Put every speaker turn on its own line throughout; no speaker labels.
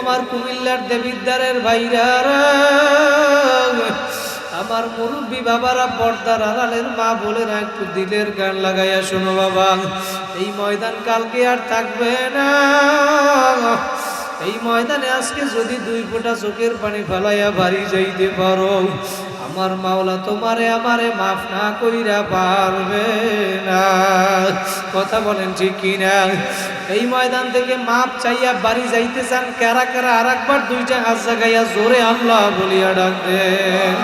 আমার কুমিল্লার দেবিদ্বারের ভাইরা, আমার মুরব্বী বাবারা, পর্দার আড়ালের মা বোনেরা, একটু দিলের গান লাগাইয়া শোনো বাবা। এই ময়দান কালকে আর থাকবে না। এই ময়দানে আজকে যদি 2 ফোঁটা চোখের পানি ফেলাইয়া বাড়ি যাইতে পারো, আমার মাওলা তোমারে আমারে মাফ না কইরা পারবে না। কথা বলেন ঠিক কিনা? এই ময়দান থেকে মাপ চাইয়া বাড়ি যাইতে চান কারা কারা? আর একবার 2টা হাত জাগাইয়া জোরে আল্লাহ বলিয়া ডাক দেন।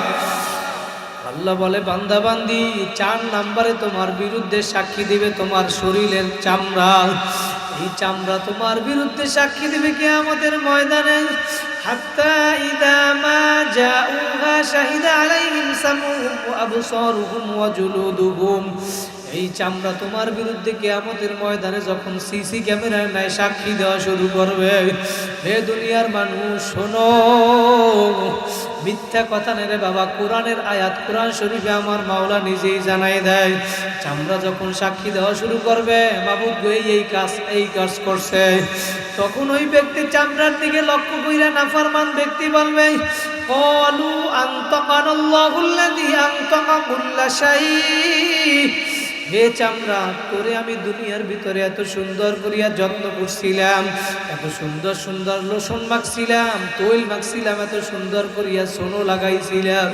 আল্লাহ বলে, বান্দা বান্দি, 4 নম্বরে তোমার বিরুদ্ধে সাক্ষী দিবে তোমার শরীরের চামড়া। এই চামড়া তোমার বিরুদ্ধে সাক্ষী দিবে কিয়ামতের ময়দানে। হাত্তা ইদা মা জাউহা শাহিদা আলাইহিম সামউহুম ওয়া আবসারুহুম ওয়া জুলুদুহুম। এই চামড়া তোমার বিরুদ্ধে কিয়ামতের ময়দানে যখন সিসি ক্যামেরার নাই সাক্ষী দেওয়া শুরু করবে, হে দুনিয়ার মানুষ শোনো, মিথ্যা কথা নেই রে বাবা। কোরআনের আয়াত, কোরআন শরীফে আমার মাওলা নিজেই জানাই দেয়, চামড়া যখন সাক্ষী দেওয়া শুরু করবে, মাবুদ গো এই কাজ করছে, তখন ওই ব্যক্তি চামড়ার দিকে লক্ষ্য কইরা নাফরমান ব্যক্তি বলবে, ক্বালু আনতাকানাল্লাহুল্লাযী আনতাকা কুল্লা শাই। হে চামড়া, তোরে আমি দুনিয়ার ভিতরে এত সুন্দর করিয়া যত্ন করছিলাম, এত সুন্দর সুন্দর লোশন মাখছিলাম, তৈল মাখছিলাম, এত সুন্দর করিয়া সোনো লাগাইছিলাম,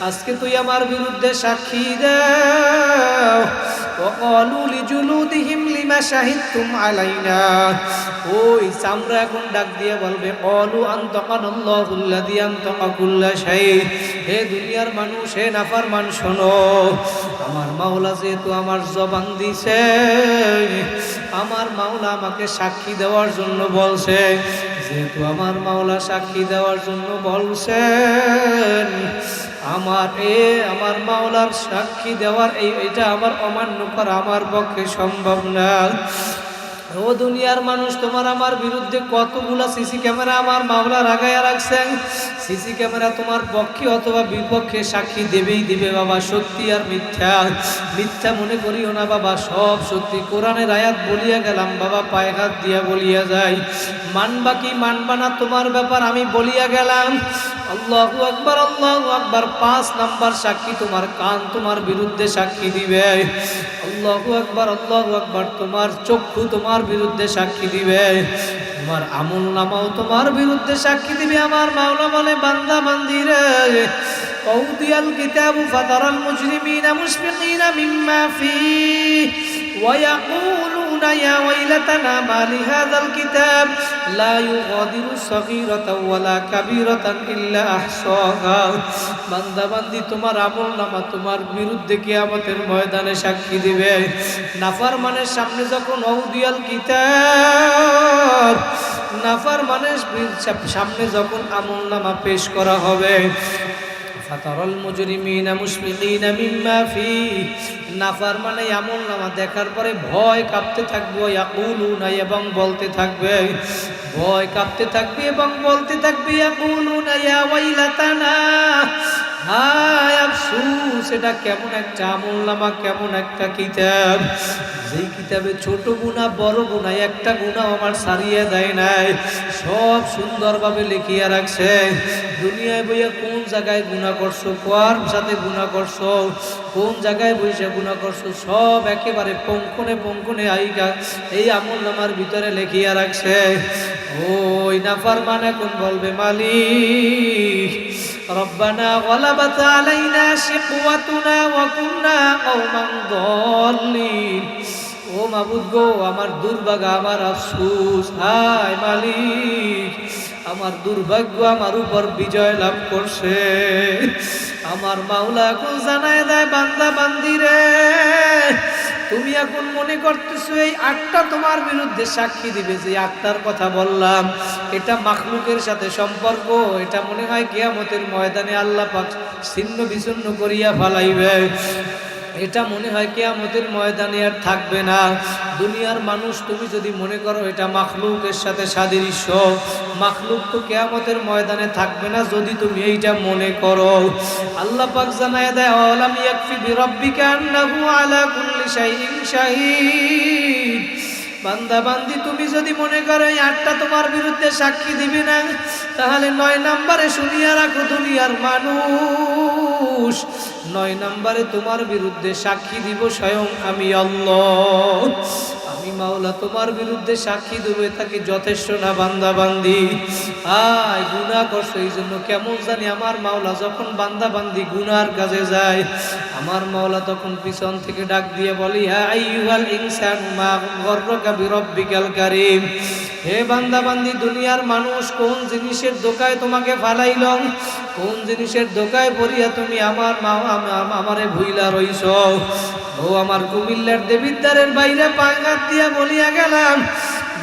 আজকে তুই আমার বিরুদ্ধে সাক্ষী দাও। ওয়াকালু লিজুলুদিহিম লিমা শাহিদতুম আলাইনা। ওই চামড়া এখন ডাক দিয়ে বলবে, ক্বালু আনতাকানাল্লাহুল্লাযী আনতাকা কুল্লা শাই। হে দুনিয়ার মানুষ, হে নাফরমান শোনো, আমার মাওলা যেহেতু আমার জবান দিছে, আমার মাওলা আমাকে সাক্ষী দেওয়ার জন্য বলছে, যেহেতু আমার মাওলা সাক্ষী দেওয়ার জন্য বলছেন, আমার মাওলার সাক্ষী দেওয়ার এইটা আমার অমান্য করা আমার পক্ষে সম্ভব না। ও দুনিয়ার মানুষ, তোমার আমার বিরুদ্ধে কতগুলা সিসি ক্যামেরা আমার মাওলা লাগাইয়া রাখছেন। সিসি ক্যামেরা তোমার পক্ষে অথবা বিপক্ষে সাক্ষী দেবেই দিবে বাবা। সত্যি আর মিথ্যা, মিথ্যা মনে করিও না বাবা, সব সত্যি। কোরআনের আয়াত বলিয়া গেলাম বাবা, পায়ে হাত দিয়া বলিয়া যাই, মানবা কি মানবা না তোমার ব্যাপার, আমি বলিয়া গেলাম। আল্লাহু আকবার, আল্লাহু আকবার। 5 নাম্বার সাক্ষী তোমার কান তোমার বিরুদ্ধে সাক্ষী দিবে। আল্লাহু আকবার, আল্লাহু আকবার। তোমার চক্ষু তোমার বিরুদ্ধে সাক্ষী দিবে, তোমার আমল নামাও তোমার বিরুদ্ধে সাক্ষী দিবে। আমার মাওলা বলে, বান্দা বান্দিরে, ওয়াউদিয়াল কিতাবু ফাতারাল মুজরিমিনা মুশফিকিনা মিম্মা ফীহি ওয়া ইয়াকুলুনা ইয়া ওয়াইলাতানা মা লিহাযাল কিতাব লা ইউগাদিরু সগীরাতাও ওয়ালা কাবীরাতান ইল্লা আহসাহা। বান্দা বান্দি, তোমার আমল নামা তোমার বিরুদ্ধে কিয়ামতের ময়দানে সাক্ষী দিবে। নাফরমানের সামনে যখন ওয়াউদিয়াল কিতাব, নাফরমানের সামনে যখন আমল নামা পেশ করা হবে, ফাতারাল মুজরিমিনা মুশফিকিনা মিম্মা ফীহি, নাফরমানে আমল নামা দেখার পরে ভয় কাঁপতে থাকবে, ইয়াকুলুনা, এবং বলতে থাকবে, ভয় কাঁপতে থাকবে এবং বলতে থাকবে, ইয়াকুলুনা ইয়া ওয়াইলাতানা, হায় আফসোস, এটা কেমন একটা আমল নামা, কেমন একটা কিতাব, যেই কিতাবে ছোট গুনাহ বড় গুনাহ একটা গুনাহ আমার ছাড়িয়ে দেয় নাই, সব সুন্দরভাবে লিখিয়া রাখছে। দুনিয়ায় বইয়া কোন জায়গায় গুনাহ করছো, কার সাথে গুনাহ করছো, কোন জায়গায় বসে গুনাহ করছো, সব একেবারে পঙ্কনে পঙ্কনে এই আমল নামার ভিতরে লিখিয়া রাখছে। ওই নাফরমান এখন বলবে, মালিক রব্বানা গলাবাত আলাইনা শিকওয়াতুনা ওয়া কুননা কওমান দাল্লিন। ও মাবুদ গো, আমার দুর্ভাগ্য, আমার আফসোস, হায় মালিক, আমার দুর্ভাগ্য আমার উপর বিজয় লাভ করছে। আমার মাওলা এখন জানায় দেয়, বান্দা বান্দিরে, তুমি এখন মনে করতেছো এই 8টা তোমার বিরুদ্ধে সাক্ষী দিবে, যে 8টার কথা বললাম, এটা মাখলুকের সাথে সম্পর্ক, এটা মনে হয় কিয়ামতের ময়দানে আল্লাহ পাক ছিন্ন বিচ্ছিন্ন করিয়া ফেলাইবে, এটা মনে হয় কিয়ামতের ময়দানে আর থাকবে না। দুনিয়ার মানুষ, তুমি যদি মনে করো এটা মাখলুকের সাথে সাদৃশ্য, মাখলুক তো কিয়ামতের ময়দানে থাকবে না যদি তুমি এইটা মনে করো। আল্লাহ পাক জানায় দেয়, আলাম ইয়াকফি বিরাব্বিকা আন্নাহু আলা কুল্লি শাইইন শাহীদ। বান্দা বান্দি তুমি যদি মনে করো এই 8টা তোমার বিরুদ্ধে সাক্ষী দিবি না, তাহলে 9 নম্বরে শুনিয়া রাখো দুনিয়ার মানুষ, 9 নম্বরে তোমার বিরুদ্ধে সাক্ষী দিব স্বয়ং আমি আল্লাহ। আমি মাওলা তোমার বিরুদ্ধে সাক্ষী দেবে তাকে যথেষ্ট না বান্দা বান্দি? আয় গুনাহ করছো এই জন্য কেমন জানি আমার মাওলা যখন বান্দা বান্দি গুনার কাজে যায়, আমার মাওলা তখন পিছন থেকে ডাক দিয়ে বলি, হ্যাঁ আইয়ুহাল ইনসানু মা গররাকা বিরব্বিকাল কারীম। হে বান্দা বান্দি, দুনিয়ার মানুষ কোন জিনিসের দোকায় তোমাকে ফালাইল, কোন জিনিসের দোকায় পড়িয়া তুমি আমারে ভুইলা রইছ। ও আমার কুমিল্লার দেবিদ্বারের বাইরে পাঙ্গাত দিয়া বলিয়া গেলাম,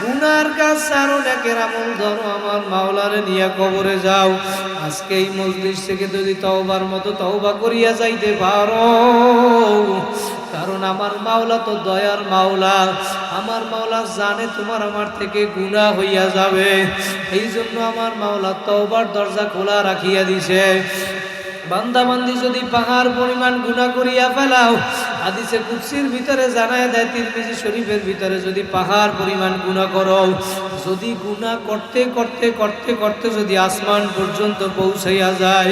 গুনার কাজ ছাড়ো, নেকের আমল ধরো, আমার মাওলারে নিয়ে কবরে যাও। আজকে এই মজলিস থেকে যদি তওবার মতো তওবা করিয়া যাইতে পারো, কারণ আমার মাওলা তো দয়ার মাওলা, আমার মাওলা জানে তোমার আমার থেকে গুনাহ হইয়া যাবে, এই জন্য আমার মাওলা তওবার দরজা খোলা রাখিয়া দিছে। বান্দা বান্দি যদি পাহাড় পরিমাণ গুনাহ করিয়া ফেলাও, হাদিসে কুদসির ভিতরে জানায় দেয়, তিরমিজি শরীফের ভিতরে যদি পাহাড় পরিমাণ গুনাহ করো, যদি গুনাহ করতে করতে করতে করতে যদি আসমান পর্যন্ত পৌঁছাইয়া যায়,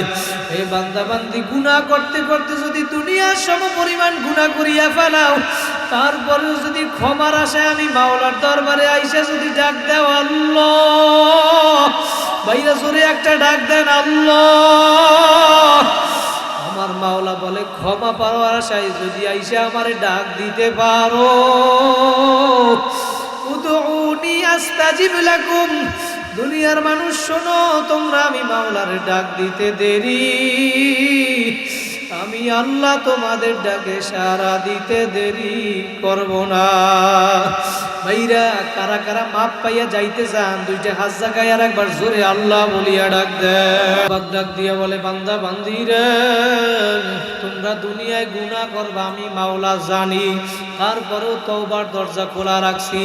এই বান্দা বান্দি গুনাহ করতে করতে যদি দুনিয়ার সম পরিমাণ গুনাহ করিয়া ফেলাও, তারপরেও যদি ক্ষমার আশায় আমি মাওলার দরবারে আইসা যদি ডাক দাও আল্লাহ, ভাইরা জোরে একটা ডাক দেন আল্লাহ, আমার মাওলা বলে ক্ষমা পাওয়ার আশায় যদি আইসা আমারে ডাক দিতে পারো, উদউনি আস্তাজিব লাকুম। দুনিয়ার মানুষ শোনো, তোমরা আমি মাওলারে ডাক দিতে দেরি, আমি আল্লাহ তোমাদের ডাকে সাড়া দিতে দেরি করব না। ভাইরা কারা কারা মাপ পাইয়া যাইতে চান, 2টা হাত জাগায় আর একবার জোরে আল্লাহ বলিয়া ডাক দেয়। ডাক দিয়া বলে, বান্দা বান্দিরে তোমরা দুনিয়ায় গুনাহ করবা আমি মাওলা জানি, তারপরেও তওবার দরজা খোলা রাখছি।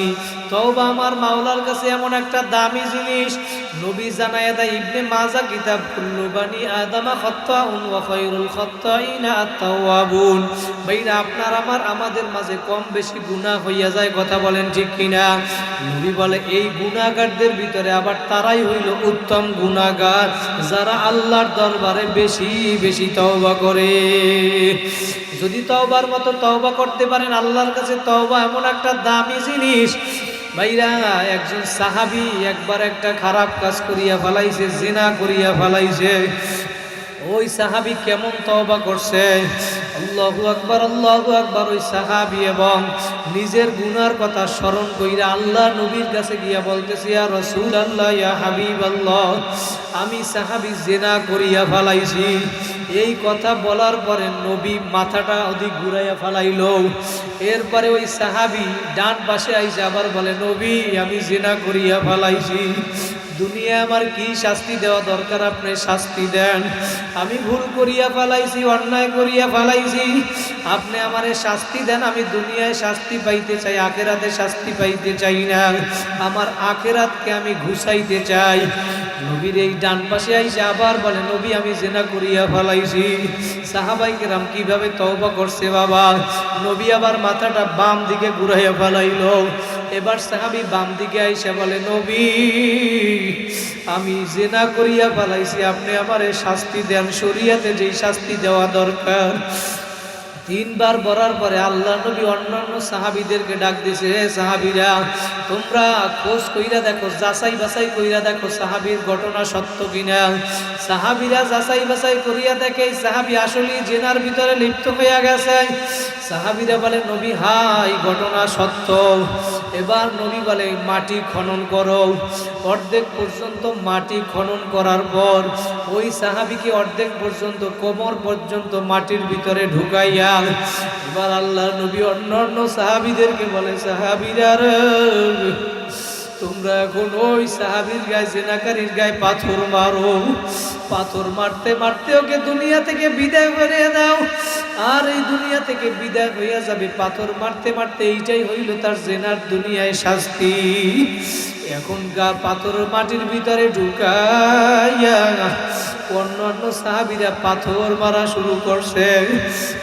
তওবা আমার মাওলার কাছে এমন একটা দামি জিনিস, নবী জানায়া দেয়, ইবনে মাজাহ কিতাব, কুল্লু বানি আদমা খাত্তাউন ওয়া খায়রুল খাত্তাইনা আত-তাওয়াবুন। ভাইরা আপনার আমাদের মাঝে কম বেশি গুনাহ হইয়া যায়, কথা বলেন ঠিক কিনা? নবী বলে এই গুনাহগারদের ভিতরে আবার তারাই হইল উত্তম গুনাহগার, যারা আল্লাহর দরবারে বেশি বেশি তওবা করে। যদি তওবার মতো তওবা করতে পারেন, আল্লাহর কাছে তওবা এমন একটা দামি জিনিস। ভাইরা একজন সাহাবী একবার একটা খারাপ কাজ করিয়া ফেলাইছে, জিনা করিয়া ফেলাইছে। ওই সাহাবী কেমন তওবা করছে, আল্লাহু আকবার আল্লাহু আকবার। ওই সাহাবী এবং নিজের গুনার কথা স্মরণ কইরা আল্লাহ নবীর কাছে গিয়া বলতেছে, ইয়া রাসূলুল্লাহ ইয়া হাবিবাল্লাহ, আমি সাহাবী জিনা করিয়া ফেলাইছি। এই কথা বলার পরে নবী মাথাটা অধিক ঘুরাইয়া ফেলাইল। এরপরে ওই সাহাবী ডান পাশে আইসা আবার বলে, নবী আমি জিনা করিয়া ফেলাইছি, দুনিয়া আমার কি শাস্তি দেওয়া দরকার আপনি শাস্তি দেন, আমি ভুল করিয়া ফেলাইছি, অন্যায় করিয়া ফেলাইছি, আপনি আমারে শাস্তি দেন। আমি দুনিয়ায় শাস্তি পাইতে চাই, আখিরাতে শাস্তি পাইতে চাই না, আমার আখিরাতকে আমি ঘুষাইতে চাই। নবীর এই ডান পাশে আইসা আবার বলে, নবী আমি জিনা করিয়া ফেলাইছি। সাহাবায়ে কেরাম কিভাবে তওবা করছে বাবা। নবী আবার মাথাটা বাম দিকে ঘুরাইয়া ফেলাইল। এবার সাহাবী বাম দিকে আইসা বলে, নবী আমি জিনা করিয়া ফেলাইছি, আপনি আমারে শাস্তি দেন, শরীয়তে যেই শাস্তি দেওয়া দরকার। 3 বার বলার পরে আল্লাহ নবী অন্যান্য সাহাবীদেরকে ডাক দিছে, হে সাহাবীরা তোমরা খোঁজ কইরা দেখো, যাচাই বাছাই কইরা দেখো সাহাবীর ঘটনা সত্য কিনা। সাহাবীরা যাচাই বাছাই করিয়া দেখে এই সাহাবী আসলে জিনার ভিতরে লিপ্ত হইয়া গেছে। সাহাবীরা বলে, নবী হাই ঘটনা সত্য। এবার নবী বলে, মাটি খনন করো। অর্ধেক পর্যন্ত মাটি খনন করার পর ওই সাহাবীকে অর্ধেক পর্যন্ত কোমর পর্যন্ত মাটির ভিতরে ঢুকাইয়া এবার আল্লাহ নবী অন্যান্য সাহাবীদেরকে বলে, সাহাবীরা তোমরা এখন ওই সাহাবীর গায়ে, জিনাকারীর গায়ে পাথর মারো, পাথর মারতে মারতে ওকে দুনিয়া থেকে বিদায় করে দাও। আর এই দুনিয়া থেকে বিদায় হইয়া যাবে, পাথর মারতে মারতে এইটাই হইল তার জিনার দুনিয়ায় শাস্তি। এখন পাথরের মাটির ভিতরে ঢুকাইয়া অন্যান্য সাহাবীরা পাথর মারা শুরু করছে।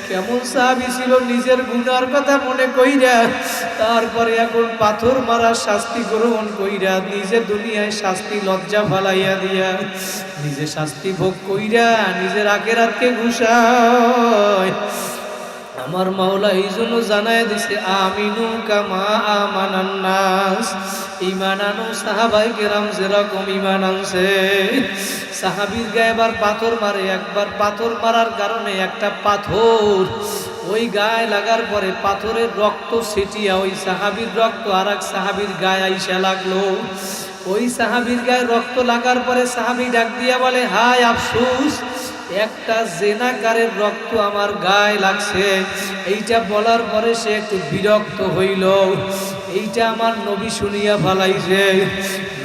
কেমন সাহাবী ছিল, নিজের গুনার কথা মনে কইরা তারপরে এখন পাথর মারা শাস্তি গ্রহণ কইরা নিজে দুনিয়ায় শাস্তি লজ্জা ফালাইয়া দিয়া নিজে শাস্তি ভোগ কইরা নিজের আখিরাতকে ঘুষায়। আমার মাওলা এই জন্য জানায় দিছে আমিনু কামা আমানান নাস, ঈমান আনো সাহাবায়ে কেরাম যেরকম ঈমান আনছে। সাহাবীর গায়ে এবার পাথর মারে, একবার পাথর মারার কারণে একটা পাথর ওই গায়ে লাগার পরে পাথরের রক্ত ছিটিয়া ওই সাহাবীর রক্ত আর এক সাহাবীর গায়ে আইসা লাগলো। ওই সাহাবীর গায়ে রক্ত লাগার পরে সাহাবী ডাক দিয়া বলে হায় আফসোস, একটা জেনাকারের রক্ত আমার গায়ে লাগছে। এইটা বলার পরে সে একটু বিরক্ত হইল, এইটা আমার নবী শুনিয়া ফালাইছে।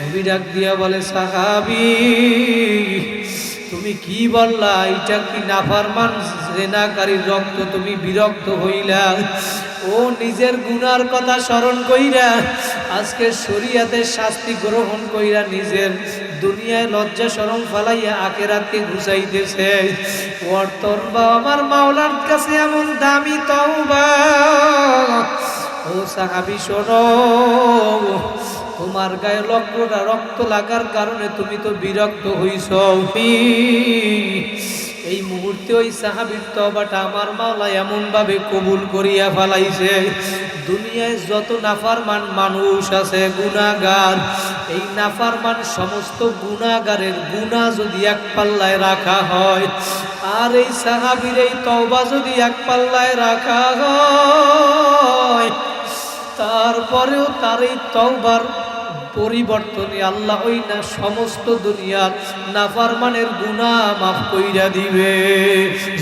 নবী ডাক দিয়া বলে সাহাবী তুমি কি বললা, এইটা কি নাফরমান জেনাকারীর রক্ত, তুমি বিরক্ত হইলা? ও নিজের গুনার কথা স্মরণ কইরা আজকে শরীয়তের শাস্তি গ্রহণ কইরা নিজের দুনিয়ায় লজ্জা শরম ফালাইয়া আখিরাতকে ঘুষাইতেছে। ওর তওবা আমার মাওলার কাছে এমন দামি তওবা। ও সাহাবী শোনো, তোমার গায়ে রক্ত লাগার কারণে তুমি তো বিরক্ত হইছ। এই মুহূর্তে ওই সাহাবীর তওবাটা আমার মাওলা এমন ভাবে কবুল করিয়া ফেলাইছে। দুনিয়ায় যত নাফরমান মানুষ আছে গুনাহগার, এই নাফরমান সমস্ত গুনাহগারের গুনাহ যদি এক পাল্লায় রাখা হয় আর এই সাহাবীর এই তওবা যদি এক পাল্লায় রাখা হয়, তারপরেও তার এই তওবার পরিবর্তনে আল্লাহ ওই না সমস্ত দুনিয়ার নাফরমানের গুনাহ মাফ কইরা দিবে।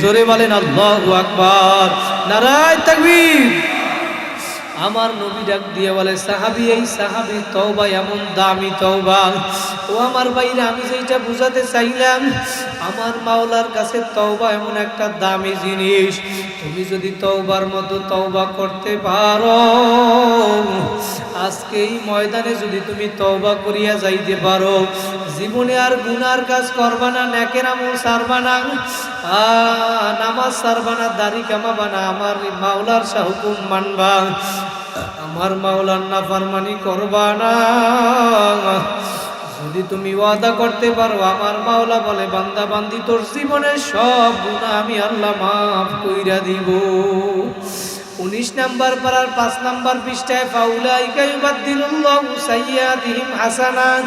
জোরে বলেন আল্লাহু আকবার, নারায়ে তাকবীর। আমার নবী ডাক দিয়ে বলে সাহাবী, এই সাহাবীর তওবা এমন দামি তওবা। ও আমার ভাইরা, আমি যেটা বুঝাতে চাইলাম, আমার মাওলার কাছে তওবা এমন একটা দামি জিনিস। তুমি যদি তওবার মতো তওবা করতে পারো, আজকে এই ময়দানে যদি তুমি তওবা করিয়া যাইতে পারো, জীবনে আর গুনার কাজ করবা না, নেকের আমল ছাড়বা না, নামাজ ছাড়বা না, দাড়ি কামাবা না, আমার মাওলার হুকুম মানবা, আমার মাওলার নাফরমানি করবা না। যদি তুমি ওয়াদা করতে পারো, আমার মাওলা বলে বান্দা বান্দি তোর জীবনের সব গুনাহ আমি আল্লাহ মাফ কইরা দিব। 19 নাম্বার পারার 5 নাম্বার পৃষ্ঠায় ফাউলাইকা ইউবাদদিলুল্লাহু সাইয়্যাতিহিম হাসানাত।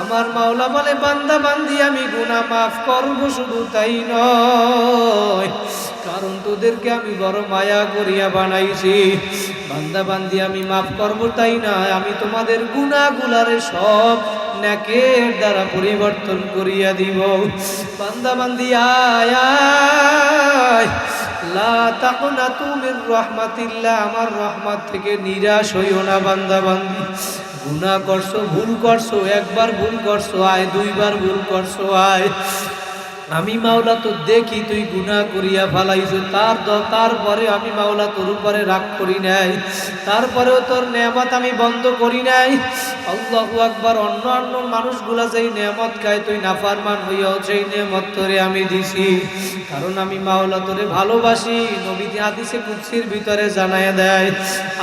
আমার মাওলা বলে বান্দা বান্দি আমি গুনাহ মাফ করব, শুধু তাই নয়, কারণ তোদেরকে আমি বড় মায়া করিয়া বানাইছি। বান্দা বান্দি আমি মাফ করব তাই না, আমি তোমাদের গুনাহগুলারে সব নেকের দ্বারা পরিবর্তন করিয়া দিব। বান্দা বান্দি আয় আয়, লা তাকনাতু মির রাহমাতিল্লাহ, আমার রহমত থেকে নিরাশ হইও না। বান্দা বান্দি গুনাহ করছো, ভুল করছো, একবার ভুল করছো আয়, দুইবার ভুল করছো আয়, আমি মাওলা তো দেখি তুই গুনাহ করিয়া ফেলাইছো, তারপরে আমি মাওলা তোর উপরে রাগ করি নাই, তারপরেও তোর নেয়ামত আমি বন্ধ করি নাই। আল্লাহু আকবার। অন্য মানুষগুলা যেই নেয়ামত খায়, তুই নাফরমান হইয়াও সেই নেয়ামত তোরে আমি দিছি, কারণ আমি মাওলা তোরে ভালোবাসি। নবী হাদিসে কুদসির ভিতরে জানায়া দেয়,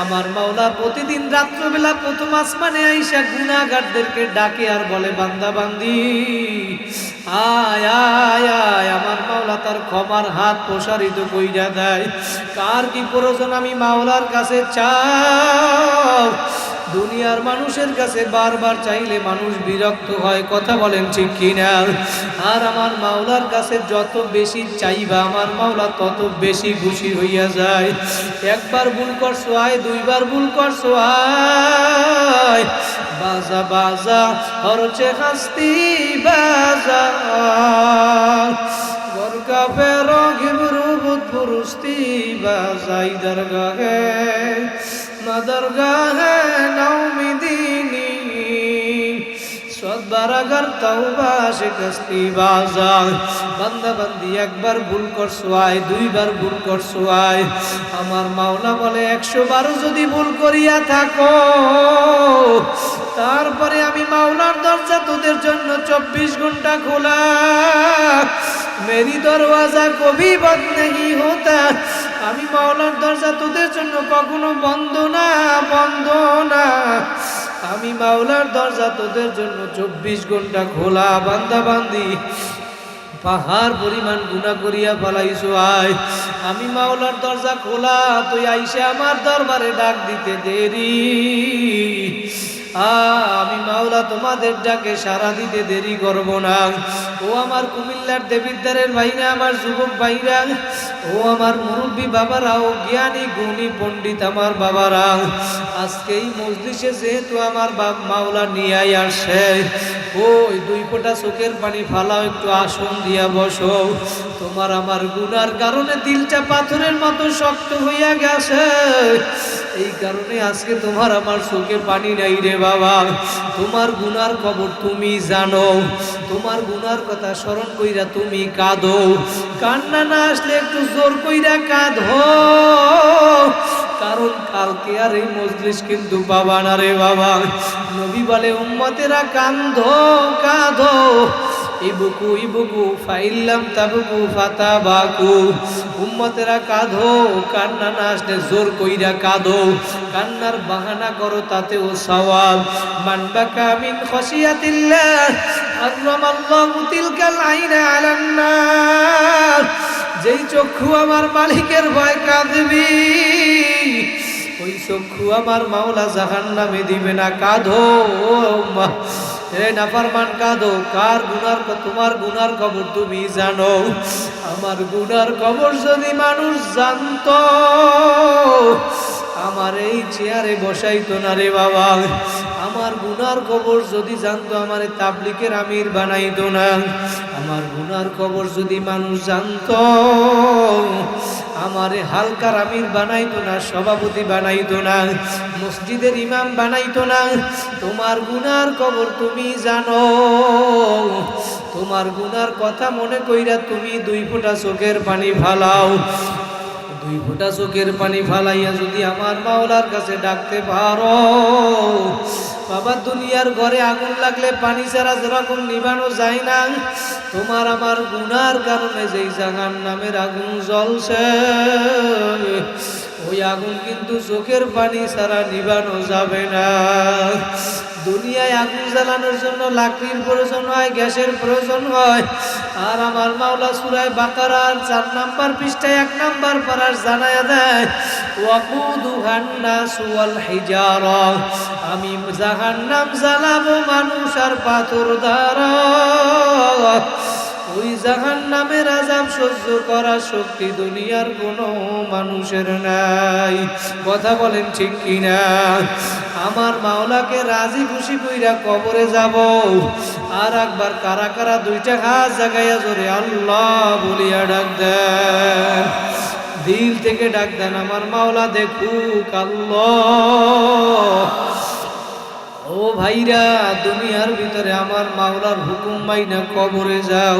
আমার মাওলা প্রতিদিন রাত্রবেলা প্রথম আসমানে আইসা গুনাহগারদেরকে ডাকে আর বলে বান্দা বান্দি আয় আয় আয়। আমার মাওলা তার ক্ষমার হাত প্রসারিত কইরা দেয়। কার কি প্রয়োজন আমি মাওলার কাছে চাও। দুনিয়ার মানুষের কাছে বারবার চাইলে মানুষ বিরক্ত হয়, কথা বলেন ঠিক কিনা? আর আমার মাওলার কাছে যত বেশি চাইবা, আমার মাওলা তত বেশি খুশি হইয়া যায়। একবার ভুল করছো আয়, দুইবার ভুল করছো আয়, বাজা বাজা হরচে হাস্তি বাজা, গরকা পেরো ঘিবরু বুধ পুরুস্তি বাজাই দরগাহে দরগাহে নৌমিদিনী সদবারাগার তওবা শিকস্তি বাজা। বান্দা বান্দি একবার ভুল করছো আয়, দুইবার ভুল করছো আয়, আমার মাওলা বলে 100 বার যদি ভুল করিয়া থাকো, তারপরে আমি মাওলার দরজা তোদের জন্য 24 ঘন্টা খোলা। মেরি দরওয়াজা কবি বন্ধ নেই হতা, আমি মাওলার দরজা তোদের জন্য কখনো বন্ধ না, বন্ধ না। আমি মাওলার দরজা তোদের জন্য 24 ঘন্টা খোলা। বান্দা বান্দি পাহাড় পরিমাণ গুনাহ করিয়া ফেলাইছো, আয় আমি মাওলার দরজা খোলা, তুই আইসে আমার দরবারে ডাক দিতে দেরি। আমি মাওলা তোমাদের ডাকে সাড়া দিতে দেরি করব না। ও আমার কুমিল্লার দেবিদ্বারের ভাইরা, আমার যুবক ভাইরা, ও আমার মুরব্বী বাবারা, ও জ্ঞানী গুণী পণ্ডিত আমার বাবারা, আজকে এই মজলিসে যেহেতু আমার মাওলা নিয়ে আসে, ওই 2 ফোঁটা চোখের পানি ফালাও, একটু আসন দিয়া বসো। তোমার আমার গুনার কারণে দিলটা পাথরের মতো শক্ত হইয়া গেছে, এই কারণে আজকে তোমার আমার চোখে পানি নাই রে বাবা। তোমার গুনার খবর তুমি জানো, তোমার গুনার কথা স্মরণ কইরা তুমি কাঁদো। কান্না না আসলে একটু জোর কইরা কাঁদো, কারণ কালকে আর এই মজলিস কিন্তু পাবা না রে বাবা। নবী বলে উম্মতেরা কাঁদো কাঁদো, ইবুকু ইবুকু ফাইল্লাম তাবুকু ফাতাবাকু। উম্মতেরা কাঁদো, কান্না না আসলে জোর কইরা কাঁদো, কান্নার বাহানা করো তাতেও সওয়াব। মান বাকা মিন খাশিয়াতিল্লাহ হারামাল্লাহু তিলকাল আইনা আলান নার। যেই চক্ষু আমার মালিকের ভয় কাঁদবি, ওই চক্ষু আমার মাওলা জাহান্নামে দিবে না। কাঁদো রে নাফরমান কাঁদো। কার গুনার, তোমার গুনার খবর তুমি জানো। আমার গুনার খবর যদি মানুষ জানতো, আমার এই চেয়ারে বসাইতো না রে বাবা। আমার গুনার খবর যদি জানতো, আমার তাবলিগের আমির বানাইতো না। আমার গুনার খবর যদি মানুষ জানতো, আমারে হালকার আমির বানাইতো না, সভাপতি বানাইতো না, মসজিদের ইমাম বানাইতো না। তোমার গুনার খবর তুমি জানো, তোমার গুনার কথা মনে কইরা তুমি 2 ফোঁটা চোখের পানি ফালাও। 2 ফোঁটা চোখের পানি ফালাইয়া যদি আমার মাওলার কাছে ডাকতে পারো, বাবা দুনিয়ার ঘরে আগুন লাগলে পানি ছাড়া যেরকম নিভানো যায় না, তোমার আমার গুনার কারণে যেই জাহান্নামের আগুন জ্বলছে, ওই আগুন কিন্তু চোখের পানি ছাড়া নিভানো যাবে না। দুনিয়ায় আগুন জ্বালানোর জন্য লাকড়ির প্রয়োজন হয়, গ্যাসের প্রয়োজন হয়। আর আমার মাওলা সূরা বাকারার 4 নম্বর পৃষ্ঠায় 1 নম্বর পারার জানায়া দেয়, ওয়াকুদুহান নাস ওয়াল হিজারা। আমি জাহান্নাম জ্বালাবো মানুষ আর পাথর দ্বারা। ওই জাহান্নামের আযাব সহ্য করার শক্তি দুনিয়ার কোনো মানুষের নাই। কথা বলেন ঠিক কিনা? আমার মাওলাকে রাজি খুশি কইরা কবরে যাব। আর একবার কারা কারা 2টা হাত জাগাইয়া জোরে আল্লাহ বলিয়া ডাক দেন, দিল থেকে ডাক দেন, আমার মাওলা দেখুক। আল্লাহ। ও ভাইরা, দুনিয়ার ভিতরে আমার মাওলার হুকুম মাইনা কবরে যাও,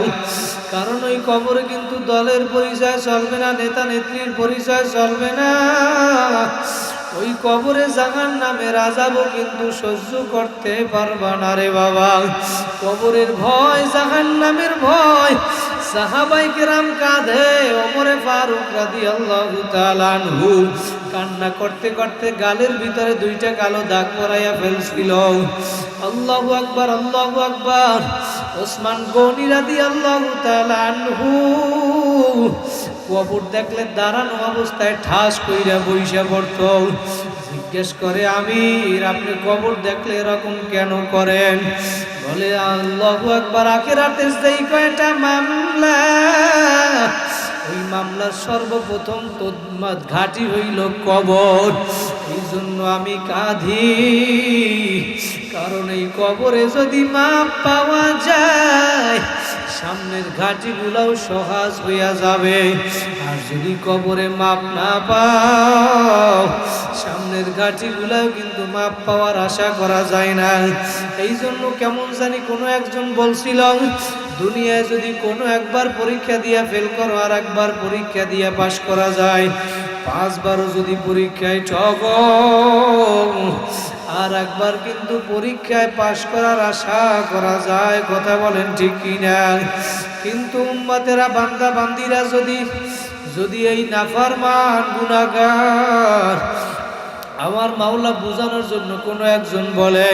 কারণ ওই কবরে কিন্তু দলের পরিচয় চলবে না, নেতা নেত্রীর পরিচয় চলবে না। ওই কবরে জাহান্নামের আযাবও কিন্তু সহ্য করতে পারবা না রে বাবা। কবরের ভয়, জাহান্নামের ভয়। সাহাবায়ে কেরাম কাঁধে, ওমরে ফারুক রাদিয়াল্লাহু তাআলা আনহু কান্না করতে করতে গালের ভিতরে 2টা কালো দাগ পরাইয়া ফেলছিল। আল্লাহু আকবার, আল্লাহু আকবার। ওসমান গনি রাদিয়াল্লাহু তাআলা আনহু কবর দেখলে দাঁড়ানো অবস্থায় ঠাস কইরা বইসা পড়ত। জিজ্ঞেস করে, আমির আপনি কবর দেখলে এরকম কেন করেন? বলে, আল্লাহু আকবার, আখিরাতের যেই কয়টা মামলা, ওই মামলার সর্বপ্রথম তো ঘাঁটি হইল কবর। এই জন্য আমি কাঁদি, কারণ এই কবরে যদি মাপ পাওয়া যায়, সামনের ঘাটিগুলোও সহজ হইয়া যাবে। আর যদি কবরে মাপ না পাও, সামনের ঘাটিগুলোও কিন্তু মাপ পাওয়ার আশা করা যায় না। এই জন্য কেমন জানি কোনো একজন বলছিল, দুনিয়ায় যদি কোনো একবার পরীক্ষা দিয়া ফেল করো, আর একবার পরীক্ষা দিয়া পাশ করা যায়, 5 বারও যদি পরীক্ষায় ঠকো, আর একবার কিন্তু পরীক্ষায় পাশ করার আশা করা যায়, কথা বলেন ঠিক কিনা? কিন্তু উম্মতেরা বান্দা বান্দিরা যদি এই নাফরমান গুনাহগার আমার মাওলা বোঝানোর জন্য কোনো একজন বলে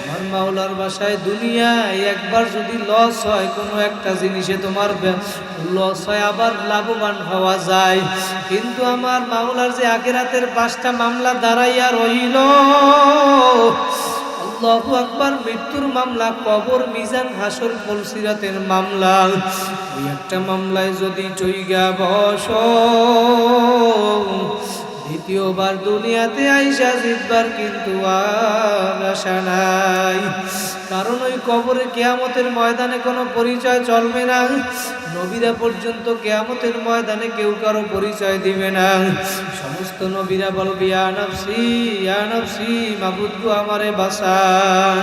আমার মাওলার বাসায় দুনিয়ায় একবার যদি লস হয়, কোনো একটা জিনিসে তোমার লস হয় আবার লাভবান হওয়া যায়, কিন্তু আমার মাওলার যে আখিরাতের 5টা মামলা দাঁড়াইয়া রইল, আল্লাহু আকবার, মৃত্যুর মামলা, কবর, মিজান, হাসর, পুলসিরাতের মামলা, ওই একটা মামলায় যদি চইগা বসো, দ্বিতীয়বার দুনিয়াতে আইসা জিতবার কিন্তু আর আশা নাই। কারণ ওই কবরে কিয়ামতের ময়দানে কোনো পরিচয় চলবে না। নবীরা পর্যন্ত কিয়ামতের ময়দানে কেউ কারো পরিচয় দিবে না। সমস্ত নবীরা বলবে ইয়া নফসি ইয়া নফসি, মাবুদ গো আমারে বাঁচান।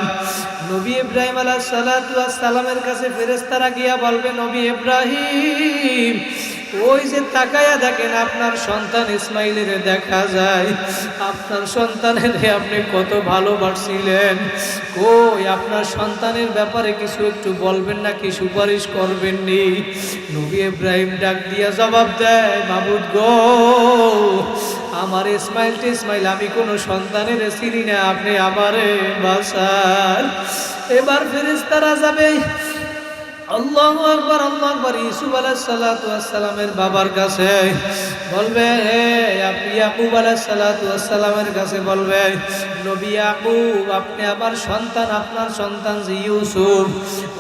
নবী ইব্রাহিম আলাইহিস সালাতু ওয়াস সালামের কাছে ফেরেশতারা গিয়া বলবে নবী ইব্রাহিম, ওই যে তাকায়া দেখেন আপনার সন্তান ইসমাইলের দেখা যায়, আপনার সন্তানের আপনি কত ভালোবাসছিলেন, কই আপনার সন্তানের ব্যাপারে কিছু একটু বলবেন নাকি, সুপারিশ করবেননি? নবী ইব্রাহিম ডাক দিয়া জবাব দেয়, মাবুদ গো, আমার ইসমাইল আমি কোনো সন্তানের চিনি না, আপনি আমারে বাঁচান। এবার ফেরেশতারা যাবে আল্লাহু আকবার আল্লাহু আকবার ইউসুফ আলাইহিস সালাতু ওয়াস সালামের বাবার কাছে বলবে, আপনি ইয়াকুব আলাইহিস সালাতু ওয়াস সালামের কাছে বলবে, নবী ইয়াকুব আপনি আমার সন্তান, আপনার সন্তান যে ইউসুফ,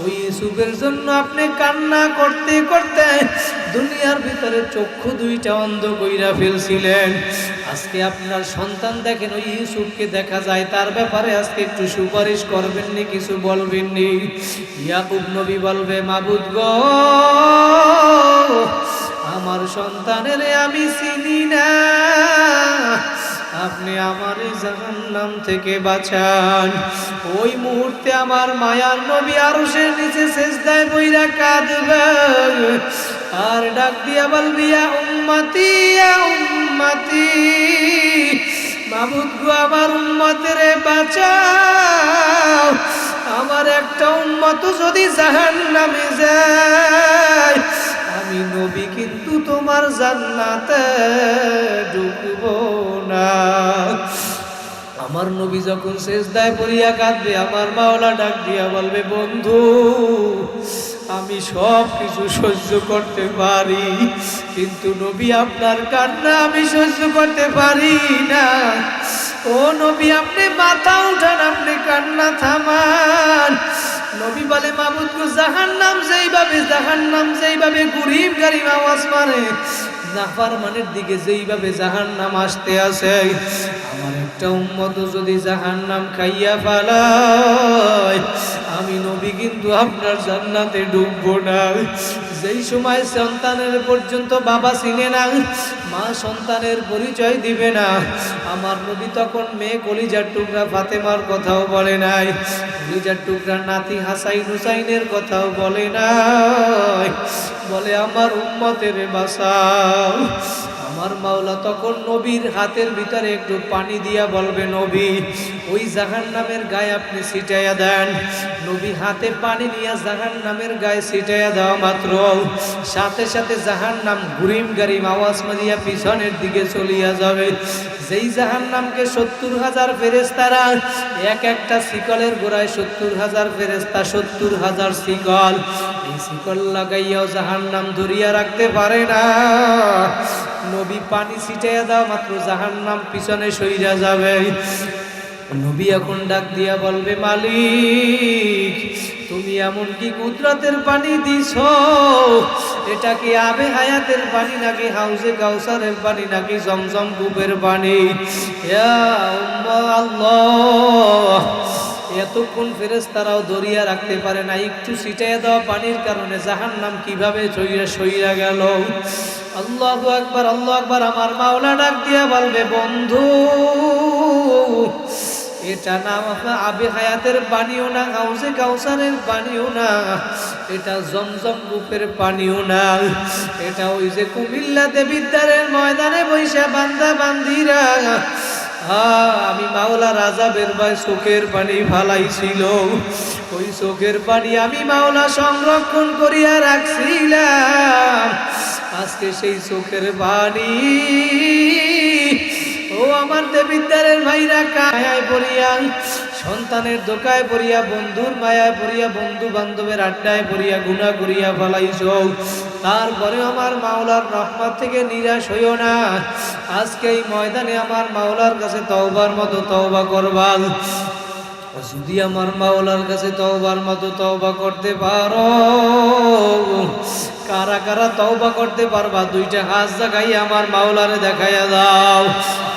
ওই ইউসুফের জন্য আপনি কান্না করতে করতে দুনিয়ার ভিতরে চক্ষু 2টা অন্ধ কইরা ফেলছিলেন। আজকে আপনার সন্তান দেখেন, ওই ইউসুফকে দেখা যায়, তার ব্যাপারে আজকে একটু সুপারিশ করবেননি, কিছু বলবেননি? ইয়াকুব নবী বলবে, মাবুদ গো, আমার সন্তানের আমি চিনি না, আপনি আমার জাহান্নাম থেকে বাঁচান। ওই মুহূর্তে আমার মায়ার নবী আরশের নিচে সিজদায় বইরা কাঁদবে আর ডাক দিয়া বলবি, ইয়া উম্মতি ইয়া উম্মতি, মাবুদ গো আমার উম্মতের বাঁচাও, আমার একটা উম্মত যদি জাহান্নামে যায়, আমি নবী কিন্তু তোমার জান্নাতে ঢুকব না। আমার নবী যখন সিজদায় পড়িয়া কাঁদবে, আমার মাওলা ডাক দিয়া বলবে, বন্ধু আমি সব কিছু সহ্য করতে পারি, কিন্তু নবী আপনার কান্না আমি সহ্য করতে পারি না। ও নবী আপনি মাথা উঠান, আপনি কান্না থামান। নবী বলে, মাবুদ গো, জাহান্নাম যেইভাবে গরিব গারিব আওয়াজ মারে, নাফরমানের দিকে যেইভাবে জাহান্নাম আসতে আছে, আমার একটা উম্মত যদি জাহান্নাম খাইয়া ফেলায়, আমি নবী কিন্তু আপনার জান্নাতে ঢুকবো না। যেই সময় সন্তানের পর্যন্ত বাবা চিনে না, মা সন্তানের পরিচয় দিবে না, আমার নবী তখন মেয়ে কলিজার টুকরা ফাতেমার কথাও বলে নাই, কলিজার টুকরা নাতি হাসাইন হুসাইনের কথাও বলে নাই, বলে আমার উম্মতের বাঁচাও। আমার মাওলা তখন নবীর হাতের ভিতরে একটু পানি দিয়া বলবে, নবী ওই জাহান্নামের গায়ে আপনি ছিটাইয়া দেন। নবী হাতে পানি নিয়ে জাহান্নামের গায়ে ছিটাইয়া দেওয়া মাত্র সাথে সাথে জাহান্নাম গুরিম গারিম আওয়াজ মারিয়া পিছনের দিকে চলিয়া যাবে। যেই জাহান্নামকে 70,000 ফেরেশতারা এক একটা শিকলের গোড়ায় 70,000 ফেরেশতা 70,000 শিকল, এই শিকল লাগাইয়াও জাহান্নাম ধরিয়া রাখতে পারে না। নবী পানি ছিটাইয়া দাও মাত্র জাহান্নাম পিছনে সইরা যাবে। নবী এখন ডাক দিয়া বলবে, মালিক তুমি এমন কি কুদরতের পানি দিছো, এটা কি আবে হায়াতের পানি নাকি হাউজে কাউসারের পানি নাকি জমজম কূপের পানি? ইয়া আল্লাহ, এতক্ষণ ফেরেশতারাও দরিয়া রাখতে পারে না, একটু ছিটাইয়া দেওয়া পানির কারণে জাহান্নাম কিভাবে সইয়া গেল। আল্লাহু আকবার আল্লাহু আকবার। আমার মাওলা ডাক দিয়া বলবে, বন্ধু এটা না আবে হায়াতের পানিও না, হাউজে কাউসারের পানিও না, এটা জমজম কূপের পানিও না, এটা ওই যে কুমিল্লা দেবিদ্বারের ময়দানে বৈশা বান্দা বান্দিরা আমি মাওলা রাজাবের ভাই চোখের পানি ফালাইছিল, ওই চোখের পানি আমি মাওলা সংরক্ষণ করিয়া রাখছিলাম। আজকে সেই চোখের পানি ও আমার দেবিদ্বারের ভাইরা কায়ায় পড়িয়া, সন্তানের দোকায় পড়িয়া, বন্ধুর মায়ায় পড়িয়া, বন্ধু বান্ধবের আড্ডায় পড়িয়া গুনাহ করিয়া ফেলাইছ। তারপরে আমার মাওলার রহমত থেকে নিরাশ হইও না। আজকে এই ময়দানে আমার মাওলার কাছে তওবার মতো তওবা করবা। যদি আমার মাওলার কাছে তওবার মতো তওবা করতে পারো, কারা কারা তওবা করতে পারবা? দুইটা হাত জাগাইয়া আমার মাওলারে দেখাইয়া দাও।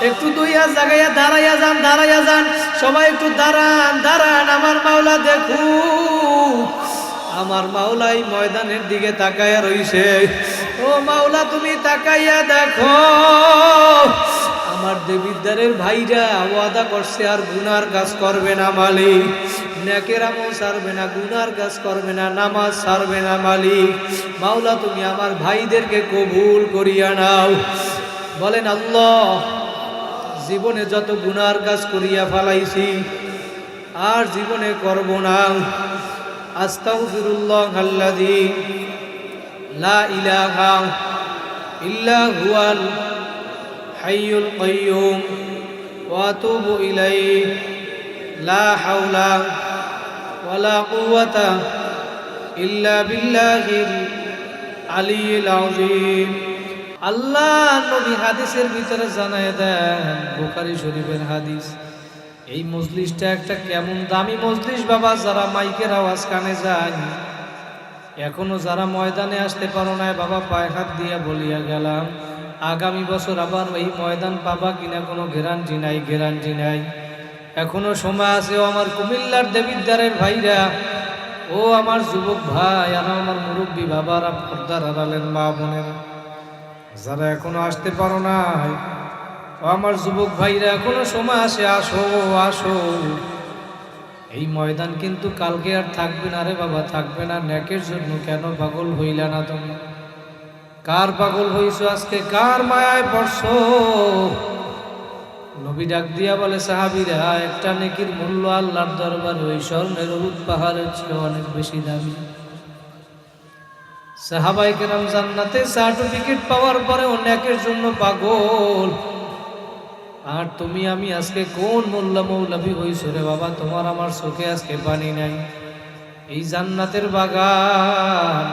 একটু দুই হাত জাগাইয়া দাঁড়াইয়া যান, দাঁড়াইয়া যান, সবাই একটু দাঁড়ান, দাঁড়ান, আমার মাওলা দেখুক। আমার মাওলা এই ময়দানের দিকে তাকাইয়া রইছে। ও মাওলা, তুমি তাকাইয়া দেখো। আমার দেবিদ্বারের ভাইরা ওয়াদা করছে আর গুনার কাজ করবে না মালিক, নেকের আমল ছাড়বে না, গুনার কাজ করবে না, নামাজ ছাড়বে না মালিক। মাওলা, তুমি আমার ভাইদেরকে কবুল করিয়া নাও। বলেন আল্লাহ, জীবনে যত গুনার কাজ করিয়া ফেলাইছি আর জীবনে করব না। আস্তাগফিরুল্লাহ আল্লাযী লা ইলাহা ইল্লা হুয়াল হাইয়ুল কাইয়্যুম ওয়া আতুবু ইলাইহি লা হাওলা ওয়ালা কুওয়াতা ইল্লা বিল্লাহিল আলিয়্যিল আযীম। আল্লাহ নবী হাদিসের ভিতরে জানায় দেন, বুখারী শরীফের হাদিস, এই মজলিসটা একটা কেমন দামি মজলিস বাবা। যারা মাইকের আওয়াজ কানে যায়, এখনো যারা ময়দানে আসতে পারো না বাবা, পায়ে হাত দিয়া বলিয়া গেলাম, আগামী বছর আবার এই ময়দান পাবা কিনা কোনো গ্যারান্টি নাই, গ্যারান্টি নাই। এখনো সময় আছে। ও আমার কুমিল্লার দেবিদ্বারের ভাইরা, ও আমার যুবক ভাই, আর আমার মুরব্বী বাবারা, পর্দার আড়ালের মা বোনেরা, যারা এখনো আসতে পারো না, ও আমার যুবক ভাইরা, এখনো সময় আছে, আসো আসো। এই ময়দান কিন্তু কালকে আর থাকবে না রে বাবা, থাকবে না। নেকের জন্য কেন পাগল হইলা না তুমি? কার পাগল হইছো আজকে? কার মায়ায় পড়ছো? নবী ডাক দিয়া বলে, সাহাবীরা, একটা নেকির মূল্য আল্লাহর দরবারে ওই স্বর্ণের উহুদ পাহাড়ের চেয়ে অনেক বেশি দামি। সাহাবায়ে কেরাম জান্নাতে সার্টিফিকেট পাওয়ার পরেও নেকের জন্য পাগল। আর তুমি আমি আজকে কোন মোল্লা মৌলভী হইছো রে বাবা? তোমার আমার চোখে আজকে পানি নাই। এই জান্নাতের বাগান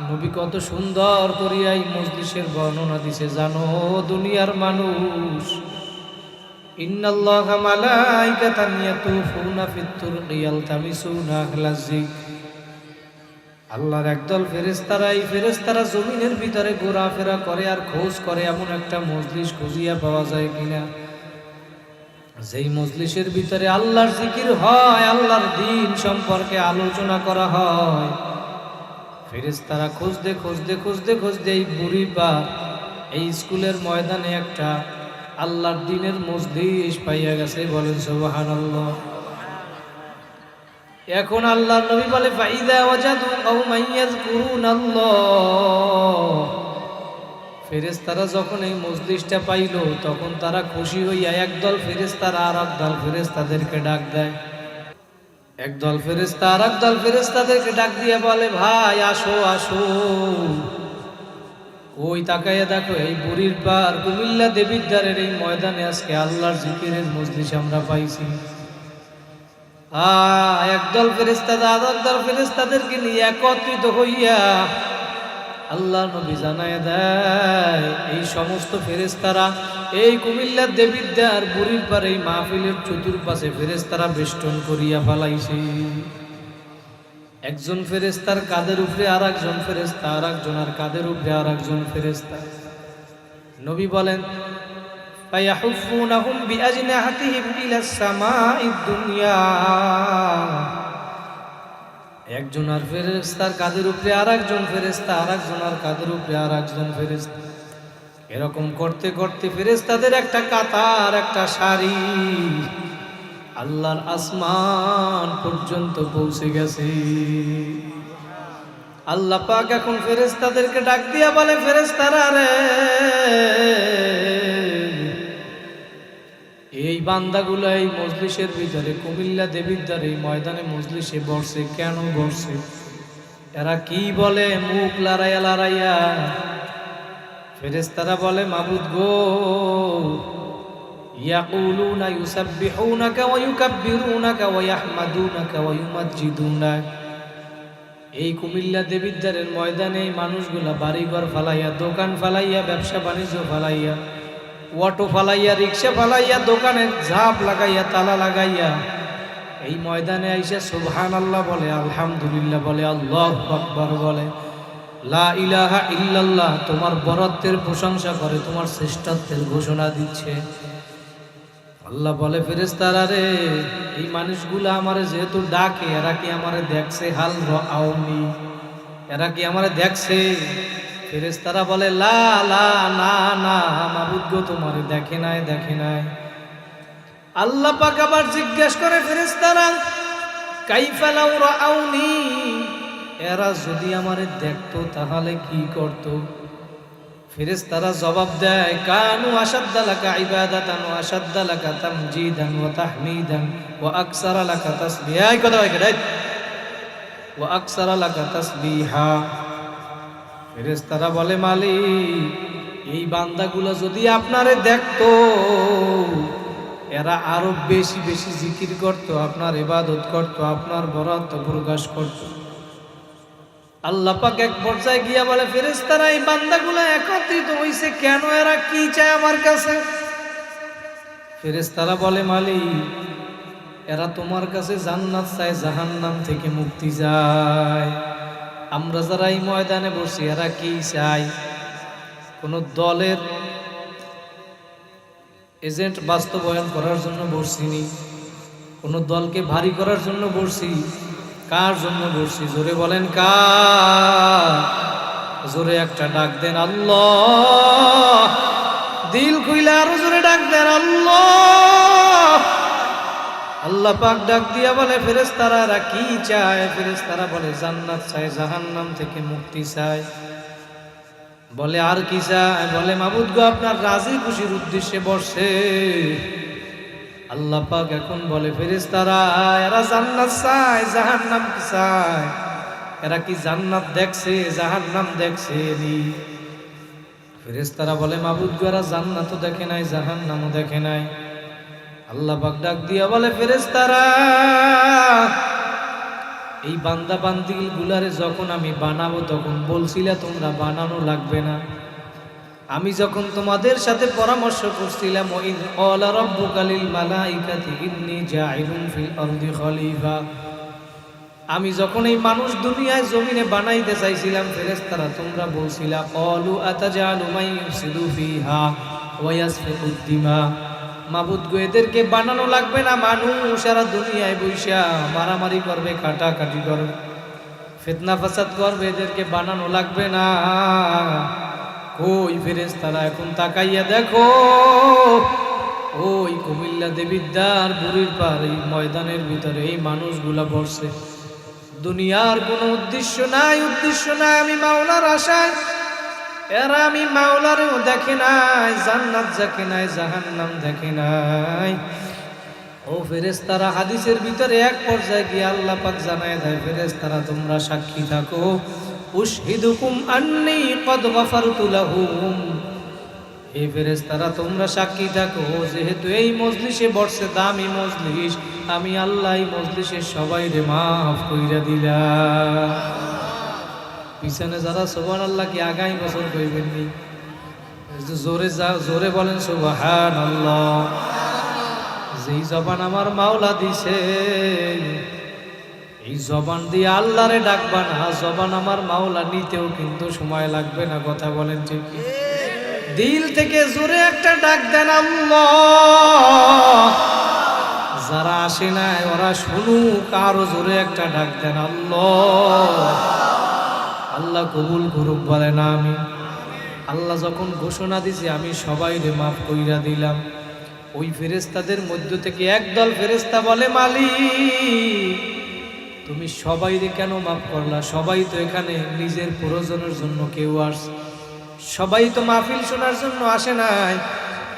নবী কত সুন্দর করিয়া এই মজলিসের বর্ণনা দিছে জানো দুনিয়ার মানুষ। ইন্নাল্লাহা মালাইকাতান ইয়াতুফুনা ফিত তুরকি ইয়ালতামিসুনা আহলাজ যিকর। আল্লাহর একদল ফেরেশতারা, এই ফেরেশতারা জমিনের ভিতরে ঘোরাফেরা করে আর খোঁজ করে এমন একটা মজলিস খুঁজিয়া পাওয়া যায় কিনা, যেই মজলিসের ভিতরে আল্লাহর জিকির হয়, আল্লাহর দ্বীন সম্পর্কে আলোচনা করা হয়। ফেরেশতারা খুঁজতে খুঁজতে খুঁজতে খুঁজতে এই বুড়িপাড় এই স্কুলের ময়দানে একটা আল্লাহর দ্বীনের মজলিস পাইয়া গেছে। বলেন সুবহানাল্লাহ। এখন আল্লাহর নবী বলে, ফাইদা ওয়াজাদু কওমান ইয়াযকুরুনাল্লাহ। ফেরেশতারা যখন এই মজলিসটা পাইল, তখন তারা খুশি হইয়া একদল ফেরেশতারা আর একদল ফেরেশতাদেরকে ডাক দেয়। একদল ফেরেশতা আর একদল ফেরেশতাদেরকে ডাক দিয়ে বলে, ভাই আসো আসো। ওই তাকাইয়া দেখো, এই বুড়ির পাড় কুমিল্লা দেবিদ্বারের এই ময়দানে আজকে আল্লাহর জিকিরের মজলিস আমরা পাইছি। একদল ফেরেশতা আর একদল ফেরেশতাদেরকে নিয়ে একত্রিত হইয়া আল্লাহ নবী জানায় দেয়, এই সমস্ত ফেরেশতারা এই কুমিল্লার দেবিদ্বার বুড়ির পাড়ে এই মাহফিলের চতুর্পাশে ফেরেশতারা বেষ্টন করিয়া ফেলাইছে। একজন ফেরেশতার কাঁধের উপরে আর একজন ফেরেশতা, আর একজনের কাঁধের উপরে আর একজন ফেরেশতা। নবী বলেন, ফায়াহুফুনাহুম বিআজনাহাতিহিম ইলাস সামাঈদ দুনিয়া। একজন আর ফেরেশতার কাঁধের উপরে আর একজন ফেরেশতা, আর একজনের কাঁধের উপরে আর একজন ফেরেশতা। এরকম করতে করতে ফেরেশতাদের একটা কাতার, একটা সারি আল্লাহর আসমান পর্যন্ত পৌঁছে গেছে। আল্লাহ পাক এখন ফেরেশতাদেরকে ডাক দিয়া বলে, ফেরেশতারা রে, এই বান্দাগুলো এই মজলিসের ভিতরে কুমিল্লা দেবিদ্বার এই ময়দানে মজলিসে বসে কেন বসে? এরা কি বলে মুখ লড়াইয়া লড়াইয়া? ফেরেশতারা বলে মাবুদ গো, ইয়াকুলুনা ইউসাব্বিহুনাকা ওয়া ইউকাব্বিরুনাকা ওয়া ইয়াহমাদুনাকা ওয়া ইউমাজ্জিদুনাক। এই কুমিল্লা দেবিদ্বারের ময়দানে এই মানুষগুলা বাড়িঘর ফালাইয়া, দোকান ফালাইয়া, ব্যবসা বাণিজ্য ফালাইয়া, অটো ফালাইয়া, রিক্সা ফালাইয়া, দোকানে ঝাঁপ লাগাইয়া, তালা লাগাইয়া এই ময়দানে আইসা সুবহানাল্লাহ বলে, আলহামদুলিল্লাহ বলে, আল্লাহু আকবার বলে, লা ইলাহা ইল্লাল্লাহ, তোমার বরত্বের প্রশংসা করে, তোমার শ্রেষ্ঠত্বের ঘোষণা দিচ্ছে। আল্লাহ বলে ফেরেশতারা রে, এই মানুষগুলা আমারে যেহেতু ডাকে, এরা কি আমারে দেখছে? হাল রাআউনি, এরা কি আমারে দেখছে? ফেরেশতারা বলে লা লা, না না মাবুদ গো, তোমারে দেখে নাই, দেখে নাই। আল্লাহ পাক আবার জিজ্ঞেস করে ফেরেশতারা, কাইফা লাউ রাআউনি, এরা যদি আমারে দেখতো তাহলে কি করতো? ফেরেশতারা জবাব দেয়, কানু আশাদ্দা লাকা ইবাদাতান ওয়া আশাদ্দা লাকা তামজিদান ওয়া তাহমিদান ওয়া আকসারা লাকা তাসবিহা। এই কথা হয় কেডা? ওয়া আকসারা লাকা তাসবিহা। ফেরেশতারা বলে মালিক, এই বান্দাগুলো যদি আপনারে দেখতো, এরা আরো বেশি বেশি জিকির করত, আপনার ইবাদত করত, আপনার বরত্ব প্রকাশ করত। আল্লাহ পাক এক পর্যায়ে গিয়া বলে ফেরেশতারা, এই বান্দাগুলো একত্রিত হইছে কেন? এরা কি চায় আমার কাছে? ফেরেশতারা বলে মালিক, এরা তোমার কাছে জান্নাত চায়, জাহান্নাম থেকে মুক্তি চায়। আমরা যারা এই ময়দানে বসি, এরা কি চায়? কোন দলের এজেন্ট বাস্তবায়ন করার জন্য বসিনি, কোন দলকে ভারী করার জন্য বসি। কার জন্য বসি? জোরে বলেন কার? জোরে একটা ডাক দেন আল্লাহ। দিল খুইলা আরো জোরে ডাক দেন আল্লাহ। আল্লাহ পাক ডাক দিয়া বলে ফেরেশতারা, এরা কি চায়? ফেরেশতারা বলে জান্নাত চায়, জাহান্নাম থেকে মুক্তি চায়। বলে আর কি চায়? বলে মাবুদ গো, আপনার রাজি খুশির উদ্দেশ্যে বসে। আল্লাহ পাক এখন বলে ফেরেশতারা, এরা জান্নাত চায়, জাহান্নাম কি চায়? এরা কি জান্নাত দেখছে, জাহান্নাম দেখছে নি? ফেরেশতারা বলে মাবুদ গো, এরা জান্নাতও দেখে নাই, জাহান্নামও দেখে নাই। আল্লাহ পাক ডাক দিয়া বলে ফেরেশতারা, এই বান্দা বান্দিল গুলারে যখন আমি বানাবো, তখন বলছিলা তোমরা বানানো লাগবে না। আমি যখন তোমাদের সাথে পরামর্শ করছিলাম, ওয়াইদ ক্বালা রাব্বুকা লিল মালাইকাতি ইন্নী জাইলুন ফিল আরদি খলিফা, আমি যখন এই মানুষ দুনিয়ায় জমিনে বানাইতে চাইছিলাম, ফেরেশতারা তোমরা বলছিলা ক্বালু আতাজালু মান ইউফসিদু ফিহা ওয়া ইয়াসফিকুদ দিমা। মাবুদ গো, এদেরকে বানানো লাগবে না, মানুষ সারা দুনিয়ায় বৈশা মারামারি করবে, কাটাকাটি করবে, ফিতনা ফাসাদ করবে, এদেরকে বানানো লাগবে না। ওই ফেরেশতারা এখন তাকাইয়া দেখো, ওই কুমিল্লা দেবিদ্বার বুড়ির পার এই ময়দানের ভিতরে এই মানুষগুলা বসছে। দুনিয়ার কোনো উদ্দেশ্য নাই, উদ্দেশ্য নাই আমি মাওলার আশায়। এরা আমি মাওলারেও দেখে নাই, জান্নাত দেখে নাই, জাহান্নাম দেখে নাই। ও ফেরেশতারা, হাদিসের ভিতরে এক পর্যায়ে গিয়ে আল্লাহ পাক জানায় দেয়, ফেরেশতারা তোমরা সাক্ষী থাকো, উশহিদুকুম আন্নী কদ গফারতু লাহুম। এই ফেরেশতারা তোমরা সাক্ষী থাকো, যেহেতু এই মজলিসে বসছে, দামি মজলিস, আমি আল্লাহ এই মজলিসের সবাইরে মাফ কইরা দিলাম। পিছনে যারা সুবহানাল্লাহ কি আগামী বছর কইবেন নি? জোরে জোরে বলেন সুবহানাল্লাহ। যেই জবান আমার মাওলা দিছে, এই জবান দিয়ে আল্লাহরে ডাকবা না, জবান আমার মাওলা নিতেও কিন্তু সময় লাগবে না। কথা বলেন ঠিক? দিল থেকে জোরে একটা ডাক দেন আল্লাহ। যারা আসে নাই ওরা শুনুক, আরো জোরে একটা ডাক দেন আল্লাহ। আল্লাহ কবুল করুক, বলে না আমি। আল্লাহ যখন ঘোষণা দিছে আমি সবাইরে মাফ কইরা দিলাম, ওই ফেরেশতাদের মধ্য থেকে একদল ফেরেশতা বলে মালিক, তুমি সবাইরে কেন মাফ করলা? সবাই তো এখানে নিজের প্রয়োজনের জন্য কেউ আসে, সবাই তো মাহফিল শোনার জন্য আসে নাই।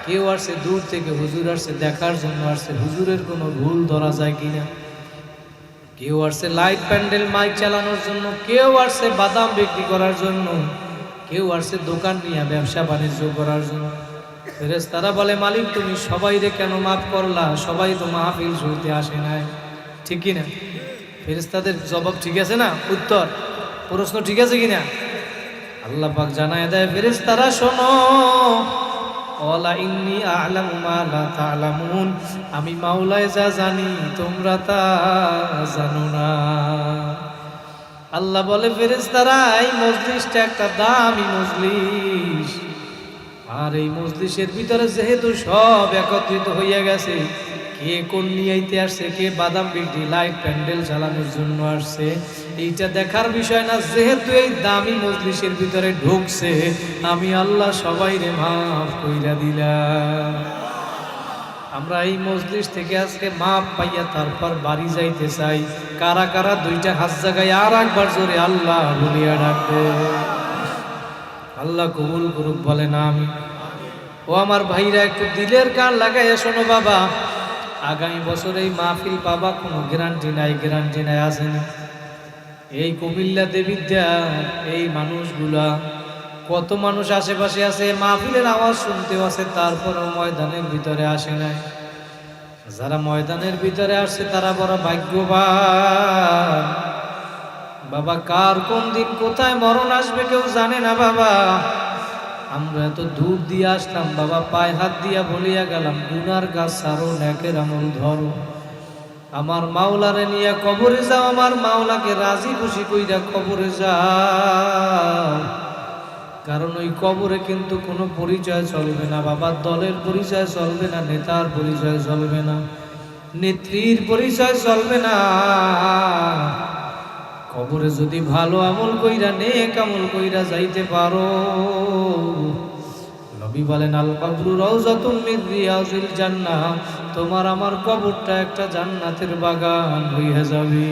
কেউ আসছে দূর থেকে, হুজুর আসছে দেখার জন্য আসছে, হুজুরের কোনো ভুল ধরা যায় কিনা। কেউ আসছে লাইট প্যান্ডেল মাইক চালানোর জন্য, কেউ আসছে বাদাম বিক্রি করার জন্য, কেউ আসছে দোকান নিয়ে ব্যবসা বাণিজ্য করার জন্য। ফেরেশতারা বলে, মালিক তুমি সবাইরে কেন মাফ করলা? সবাই তো মাহফিল শুনতে আসে নাই, ঠিক কিনা? ফেরেশতাদের জবাব ঠিক আছে না? উত্তর প্রশ্ন ঠিক আছে কিনা? আল্লাহ পাক জানায় দেয়, ফেরেশতারা শোনো, ওয়ালা ইন্নী আ'লামু মা লা তা'লামুন, আমি মাওলায় যা জানি তোমরা তা জানো না। আল্লাহ বলে, ফেরেশতারা এই মজলিসটা একটা দামি মজলিস, আর এই মজলিসের ভিতরে যেহেতু সব একত্রিত হইয়া গেছে, কে কোন নিয়াইতে আসছে, কে বাদাম বিক্রি লাইট প্যান্ডেল চালানোর জন্য আসছে, এইটা দেখার বিষয় না। যেহেতু এই দামি মজলিসের ভিতরে ঢুকছে, আমি আল্লাহ সবাইরে মাফ কইরা দিলাম। আমরা এই মজলিস থেকে আজকে মাপ পাইয়া তারপর বাড়ি যাইতে চাই। কারা কারা দুইটা হাত জায়গায় আর একবার জোরে আল্লাহ বলিয়া ডাকবে? আল্লাহ কবুল করুক, বলে না আমি। ও আমার ভাইরা, একটু দিলের কান লাগাইয়া শোনো বাবা, আগামী বছর এই মাহফিল পাবা, কোনো গ্যারান্টি নাই, গ্যারান্টি নাই, আসেনি। এই কুমিল্লা দেবিদ্যা এই মানুষগুলা, কত মানুষ আশেপাশে আছে, মাহফিলের আওয়াজ শুনতেও আছে, তারপরও ময়দানের ভিতরে আসে নাই। যারা ময়দানের ভিতরে আসছে তারা বড় ভাগ্যবান। বাবা, কার কোন দিন কোথায় মরণ আসবে কেউ জানে না বাবা। আমরা এত দূর দিয়ে আসলাম বাবা, পায়ে হাত দিয়া বলিয়া গেলাম, গুনার গাছ ছাড়ো, নেকের আমল ধরো, আমার মাওলারে নিয়ে কবরে যাও, আমার মাওলাকে রাজি খুশি কইরা কবরে যাও। কারণ ওই কবরে কিন্তু কোনো পরিচয় চলবে না বাবা, দলের পরিচয় চলবে না, নেতার পরিচয় চলবে না, নেত্রীর পরিচয় চলবে না। কবরে যদি ভালো আমল কইরা, নেক আমল কইরা যাইতে পারো, নবী বলেন, আল কবরু রাউযাতুম মিন রিয়াজিল জান্নাহ, তোমার আমার কবরটা একটা জান্নাতের বাগান হইয়া যাবে।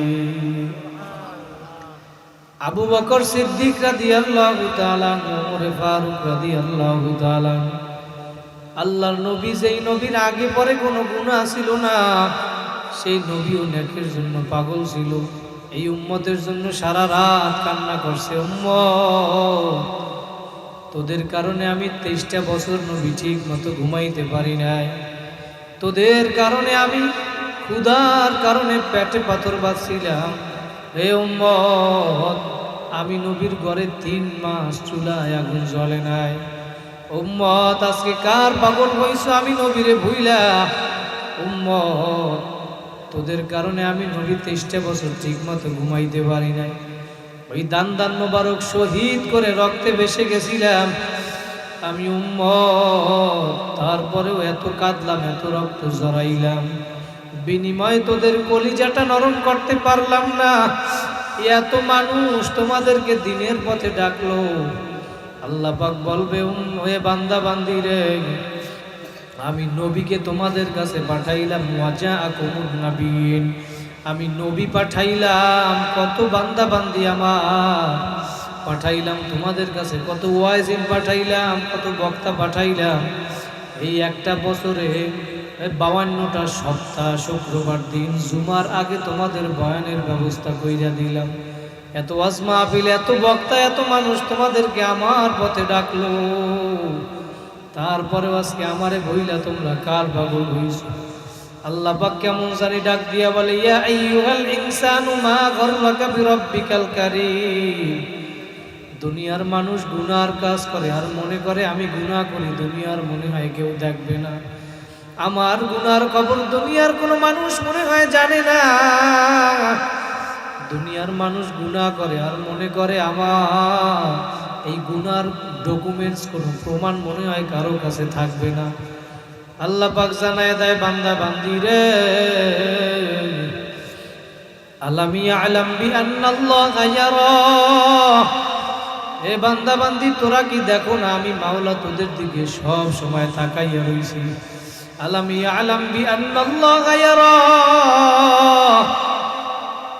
আবু বকর সিদ্দিক রাদিয়াল্লাহু তাআলা, ওমর ফারুক রাদিয়াল্লাহু তাআলা, আল্লাহর নবী, যেই নবীর আগে পরে কোনো গুনাহ ছিল না, সেই নবীও নেকের জন্য পাগল ছিল। এই উম্মতের জন্য সারা রাত কান্না করছে, উম্মত তোদের কারণে আমি 23টা বছর নবী ঠিক মতো ঘুমাইতে পারি নাই, তোদের কারণে আমি ক্ষুধার কারণে পেটে পাথর বাঁধছিলাম। হে উম্মত, আমি নবীর ঘরে 3 মাস চুলায় আগুন জ্বলে নাই। উম্মত, আজকে কার পাগল হইছো আমি নবীরে ভুইলা? উম্মত, তোদের কারণে আমি নবী 23টা বছর ঠিক মতো ঘুমাইতে পারি নাই। ওই দান মোবারক শহীদ করে রক্তে ভেসে গেছিলাম আমি উম্মত, তারপরেও এত কাঁদলাম, এত রক্ত জড়াইলাম, বিনিময়ে তোদের কলিজাটা নরম করতে পারলাম না। এত মানুষ তোমাদেরকে দিনের পথে ডাকলো, আল্লাহ পাক বলবে, ওহে বান্দা বান্দি রে, আমি নবীকে তোমাদের কাছে পাঠাইলাম, ওয়াজাআকুমুন নাবিয়্যিন, আমি নবী পাঠাইলাম, কত বান্দা বান্দি আমার পাঠাইলাম তোমাদের কাছে, কত ওয়াইজিন পাঠাইলাম, কত বক্তা পাঠাইলাম। এই একটা বছরে 52টা সপ্তাহ, শুক্রবার দিন জুমার আগে তোমাদের বয়ানের ব্যবস্থা কইরা দিলাম। এত ওয়াজ মাহফিল, এত বক্তা, এত মানুষ তোমাদেরকে আমার পথে ডাকলো, তারপরে আজকে আমারে বইলা তোমরা কার পাগল হইছো? আল্লাহ পাক কেমন জানি ডাক দিয়া বলে, ইয়া আইয়ুহাল ইনসানু মা গররাকা বিরাব্বিকাল কারীম। দুনিয়ার মানুষ গুনার কাজ করে আর মনে করে আমি গুনাহ করি, দুনিয়ার মনে হয় কেউ দেখবে না। আমার গুনার খবর দুনিয়ার কোনো মানুষ মনে হয় জানে না। দুনিয়ার মানুষ গুনাহ করে আর মনে করে আমার এই গুনার ডকুমেন্টস, কোনো প্রমাণ মনে হয় কারো কাছে থাকবে না। আল্লাহ পাক জানায় দেয়, বান্দা বান্দি রে, আলাম ইয়ালাম বিআন্নাল্লাহা ইয়ারা, এ বান্দা বান্দি তোরা কি দেখো না আমি মাওলা তোদের দিকে সব সময় তাকাইয়া রইছি। আলাম ইয়ালাম বিআন্নাল্লাহা ইয়ারা,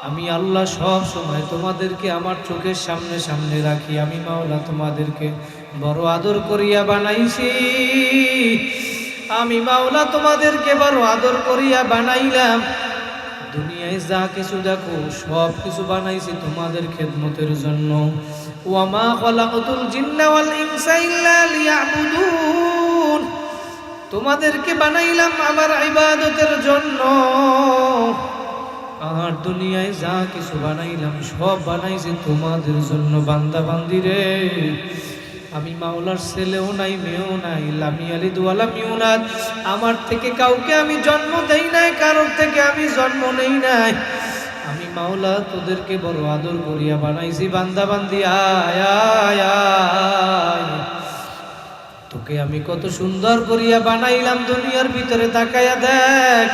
আমি আল্লাহ সব সময় তোমাদেরকে আমার চোখের সামনে সামনে রাখি। আমি মাওলা তোমাদেরকে বড় আদর করিয়া বানাইছি। আমি মাওলা তোমাদেরকে বড় আদর করিয়া বানাইলাম। দুনিয়ায় যা কিছু দেখো সব কিছু বানাইছি তোমাদের খেদমতের জন্য। ওয়া মা খালাকাতুল জিন্না ওয়াল ইনসা ইল্লা লিয়াবুদুন, তোমাদেরকে বানাইলাম আমার ইবাদতের জন্য। আর দুনিয়ায় যা কিছু বানাইলাম সব বানাইছি তোমাদের জন্য। বান্দা বান্দিরে, আমি মাওলার ছেলেও নাই মেয়েও নাই, লামি আলিদ ওয়ালাম ইউলাদ, আমার থেকে কাউকে আমি জন্ম দেই নাই, কারোর থেকে আমি জন্ম নেই নাই। আমি মাওলা তোদেরকে বড় আদর করিয়া বানাইছি। বান্দা বান্দি আয় আয় আয়, তোকে আমি কত সুন্দর করিয়া বানাইলাম। দুনিয়ার ভিতরে তাকাইয়া দেখ,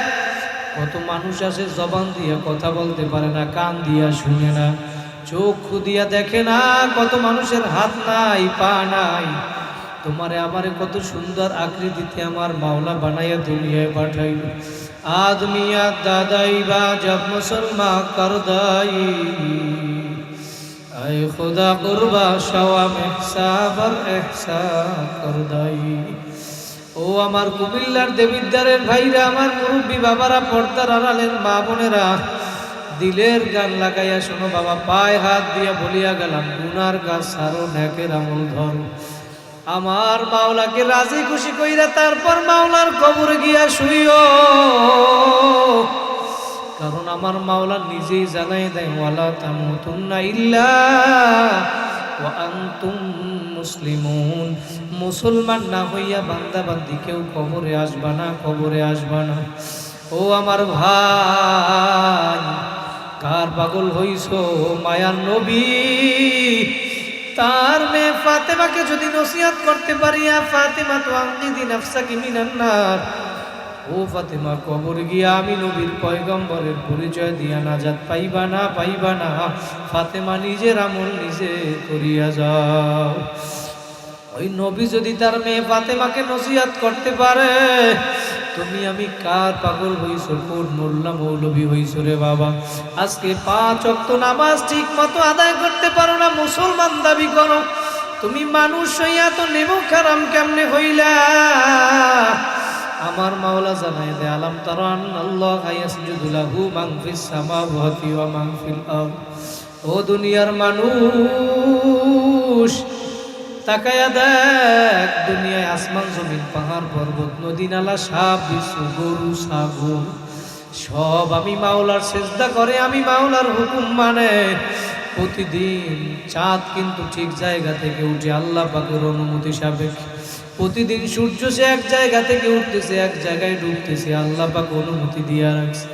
কত মানুষ আছে জবান দিয়া কথা বলতে পারে না, কান দিয়া শুনে না, চক্ষু দিয়া দেখে না, কত মানুষের হাত নাই পা নাই। তোমারে আমারে কত সুন্দর আকৃতিতে আমার মাওলা বানাইয়া দুনিয়ায় পাঠাইল। আদমিয়া দাদাই বা জব মুসলমান করদাই, আয় খুদা কুরবা শাওয়াম ইহসাবার ইহসা করদাই। ও আমার কুমিল্লার দেবিদ্বারের ভাইরা, আমার মুরব্বী বাবারা, পর্দার আড়ালের মা বোনেরা, দিলের গান লাগাইয়া শোনো বাবা। পায়ে হাত দিয়া বলিয়া গেলাম, গুনার গাছ সারো, নেকের আমল ধরো। আমার মাওলাকে রাজি খুশি কইরা তারপর মাওলার কবরে গিয়া শুইও, কারণ আমার মাওলা নিজেই জানাই দেয়, ওয়ালা তামুতুন্না ইল্লা ওয়া আনতুম মুসলিমুন, মুসলমান না হইয়া বান্দা বান্দি কেউ কবরে আসবা না, কবরে আসবা না। ও আমার ভাই, কার পাগল হইছো? মায়ার নবী তার মেয়ে ফাতেমাকে যদি নসিহত করতে পারিয়া, ফাতেমা তো আনকিদি নাফসাকি মিনান নার, ও ফাতেমা কবরে গিয়া আমি নবীর পয়গম্বরের পরিচয় দিয়া নাজাত পাইবা না, পাইবা না। ফাতেমা নিজের আমল নিজে করিয়া যাও। ওই নবী যদি তার মেয়ে ফাতেমাকে নসিহত করতে পারে, তুমি আমি কার পাগল হইছো? কোন মোল্লা মৌলবী হইছো রে বাবা? আজকে 5 ওয়াক্ত নামাজ ঠিক মতো আদায় করতে পারো না, মুসলমান দাবি করো। তুমি মানুষ হইয়া তো নেমো খারাম কেমনে হইলা? আমার মাওলা জানাই দে, আলাম তারা আল্লাহ ইয়াসজুদু লাহু মান ফিস সামাওয়াতি ওয়া মান ফিল আরদ। ও দুনিয়ার মানুষ, তাকায়া দেখ, দুনিয়ায় আসমান জমিন পাহাড় পর্বত নদী নালা সাপ বিচ্ছু গরু ছাগল সব আমি মাওলার সেজদা করে, আমি মাওলার হুকুম মানে। প্রতিদিন চাঁদ কিন্তু ঠিক জায়গা থেকে উঠে আল্লাহ পাকের অনুমতি সাপেক্ষে। প্রতিদিন সূর্য সে এক জায়গা থেকে উঠতেছে, এক জায়গায় ডুবতেছে, আল্লাহ পাক অনুমতি দিয়া রাখছে।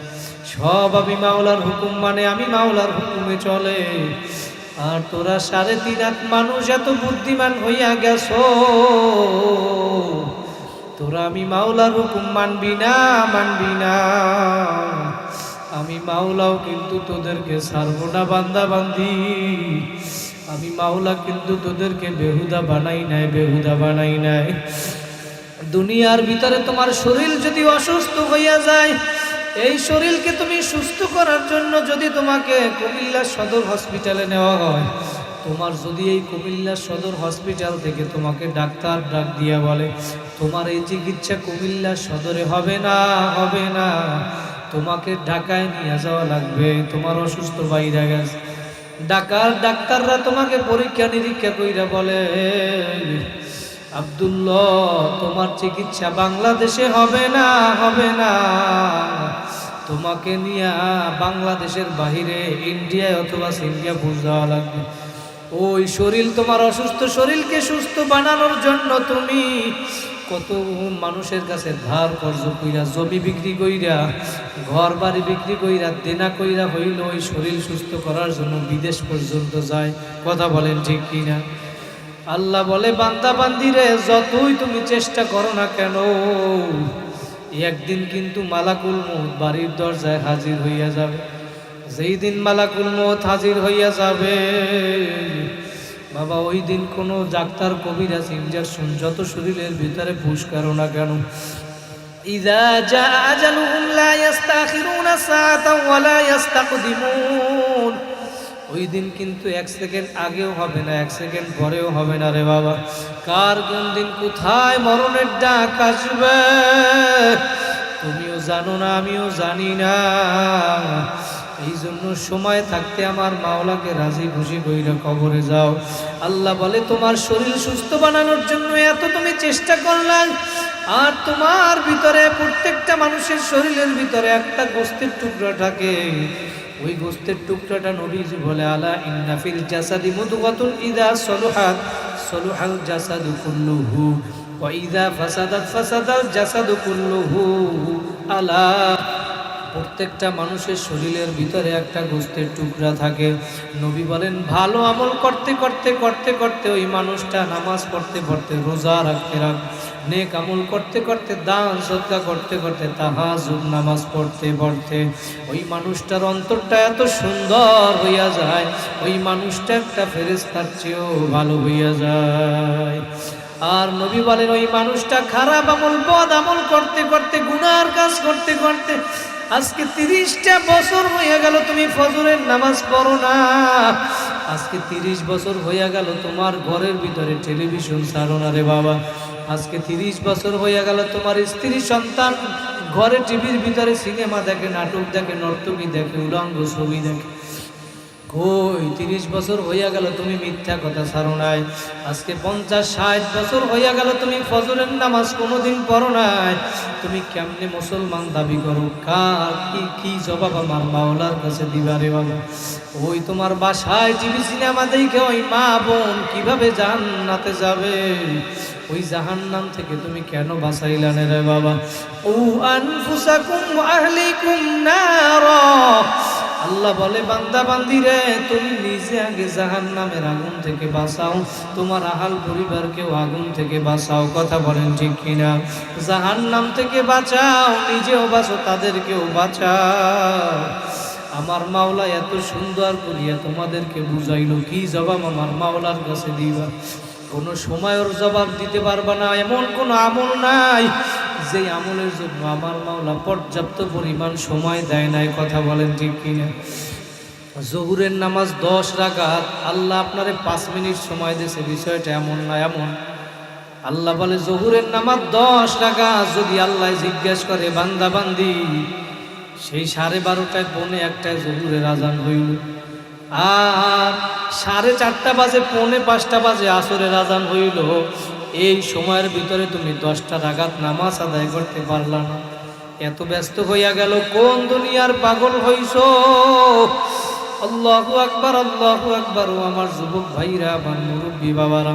সব আমি মাওলার হুকুম মানে, আমি মাওলার হুকুমে চলে। আর তোরা 3.5 লাখ মানুষ এত বুদ্ধিমান হইয়া গেছো, তোরা আমি মাওলার হুকুম মানবি না, মানবি না। আমি মাওলাও কিন্তু তোদেরকে ছাড়বো না বান্দা বান্দি। আমি মাওলা কিন্তু তোদেরকে বেহুদা বানাই নাই, বেহুদা বানাই নাই। দুনিয়ার ভিতরে তোমার শরীর যদি অসুস্থ হইয়া যায়, এই শরীরকে তুমি সুস্থ করার জন্য যদি তোমাকে কুমিল্লা সদর হসপিটালে নেওয়া হয়, তোমার যদি এই কুমিল্লা সদর হসপিটাল থেকে তোমাকে ডাক্তার ডাক দিয়া বলে তোমার এই চিকিৎসা কুমিল্লা সদরে হবে না, হবে না, তোমাকে ঢাকায় নিয়ে যাওয়া লাগবে, তোমার অসুস্থ বাইরে গেছে, ঢাকার ডাক্তাররা তোমাকে পরীক্ষা নিরীক্ষা কইরা বলে আব্দুল্লাহ তোমার চিকিৎসা বাংলাদেশে হবে না, হবে না, তোমাকে নিয়ে বাংলাদেশের বাহিরে ইন্ডিয়ায় অথবা সিঙ্গাপুর যাওয়া লাগবে। ওই শরীর তোমার অসুস্থ শরীরকে সুস্থ বানানোর জন্য তুমি কত মানুষের কাছে ধার কর্জ কইরা, জমি বিক্রি কইরা, ঘর বাড়ি বিক্রি কইরা, দেনা কইরা হইল ওই শরীর সুস্থ করার জন্য বিদেশ পর্যন্ত যায়। কথা বলেন ঠিক কিনা? আল্লাহ বলে বান্দা বান্দিরে যতই তুমি চেষ্টা করো না কেন, একদিন কিন্তু মালাকুল মউত বাড়ির দরজায় হাজির হইয়া যাবে। যেই দিন মালাকুল মউত হাজির হইয়া যাবে বাবা, ওই দিন কোনো ডাক্তার কবিরাজ ইনজেকশন যত শরীরের ভিতরে পুশ করো না কেন, ইযা জা আজালুহুম লা ইস্তাখিরুনা সাআতান ওয়া লা ইস্তাকদিমুন, ওই দিন কিন্তু 1 সেকেন্ড আগেও হবে না, 1 সেকেন্ড পরেও হবে না রে বাবা। কার কোন দিন কোথায় মরণের ডাক আসবে তুমিও জানো না, আমিও জানি না। এই জন্য সময় থাকতে আমার মাওলাকে রাজি খুশি কইরা কবরে যাও। আল্লাহ বলে তোমার শরীর সুস্থ বানানোর জন্য এত তুমি চেষ্টা করলাম, আর তোমার ভিতরে প্রত্যেকটা মানুষের শরীরের ভিতরে একটা গোস্তের টুকরা থাকে, ওই গোস্তের টুকরাটা নবীজি বলে আলা ইন্না ফিল জাসাদি মুদগাতুন ইযা সলুহাত সলুহাল জাসাদু কুল্লুহু ওয়া ইযা ফাসাদাত ফাসাদাল জাসাদু কুল্লুহু। আলা, প্রত্যেকটা মানুষের শরীরের ভিতরে একটা গোস্তের টুকরা থাকে। নবী বলেন ভালো আমল করতে করতে করতে করতে ওই মানুষটা নামাজ পড়তে পড়তে, রোজা রাখতে রাখতে, নেক আমল করতে করতে, দান সদকা করতে করতে, তাহাজ্জুদ নামাজ পড়তে পড়তে ওই মানুষটার অন্তরটা এত সুন্দর হইয়া যায়, ওই মানুষটা একটা ফেরেশতার চেয়েও ভালো হইয়া যায়। আর নবী বলেন ওই মানুষটা খারাপ আমল বদ আমল করতে করতে, গুনার কাজ করতে করতে আজকে 30টা বছর হইয়া গেল তুমি ফজরের নামাজ পড়ো না, আজকে 30 বছর হইয়া গেল তোমার ঘরের ভিতরে টেলিভিশন ছাড়ো না রে বাবা, আজকে 30 বছর হইয়া গেল তোমার স্ত্রী সন্তান ঘরে টিভির ভিতরে সিনেমা দেখে, নাটক দেখে, নর্তকী দেখে, উলঙ্গ ছবি দেখে। কই 30 বছর হইয়া গেল তুমি মিথ্যা কথা ছাড়ো নাই, আজকে 50-60 বছর হইয়া গেল তুমি ফজরের নামাজ কোনোদিন পড়ো নাই। তুমি কেমনে মুসলমান দাবি করো? কার কি জবাব আমার মাওলার কাছে দিবা রে বাবা? ওই তোমার বাসায় টিভি সিনেমা দেখে ওই মা বোন কিভাবে জান্নাতে যাবে? ওই জাহান্নাম থেকে তুমি কেন বাঁচাইলা না রে বাবা? ও আনফুসাকুম ওয়া আহলিকুম নারা, আল্লাহ বলে বান্দা বান্দি রে তুমি নিজে আগে জাহান্নামের আগুন থেকে বাঁচাও, তোমার আহাল পরিবারকেও আগুন থেকে বাঁচাও। কথা বলেন ঠিক কিনা? জাহান্নাম থেকে বাঁচাও, নিজেও বাঁচো, তাদেরকেও বাঁচাও। আমার মাওলা এত সুন্দর করিয়া তোমাদেরকে বুঝাইলো, কি জবাব আমার মাওলার কাছে দিবা? কোনো সময়ের জবাব দিতে পারবা না, এমন কোনো আমল নাই যে আমলের জন্য আমার মাওলা পর্যাপ্ত পরিমাণ সময় দেয় নাই। কথা বলেন ঠিক কিনা? জোহরের নামাজ 10 রাকাত, আল্লাহ আপনারে 5 মিনিট সময় দিয়েছে, বিষয়টা এমন না এমন। আল্লাহ বলে জোহরের নামাজ 10 রাকাত, যদি আল্লাহ জিজ্ঞেস করে বান্দা বান্দি সেই 12:30টায় পৌনে 1টায় জোহরের আজান হইল, আর 4:30 বাজে পৌনে 5টা বাজে আসরের আজান হইল, এই সময়ের ভিতরে তুমি 10টা রাকাত নামাজ আদায় করতে পারলা না, এত ব্যস্ত হইয়া গেল, কোন দুনিয়ার পাগল হইছো? আল্লাহু আকবার, আল্লাহু আকবার। ও আমার যুবক ভাইরা, আমার মুরব্বী বাবারা,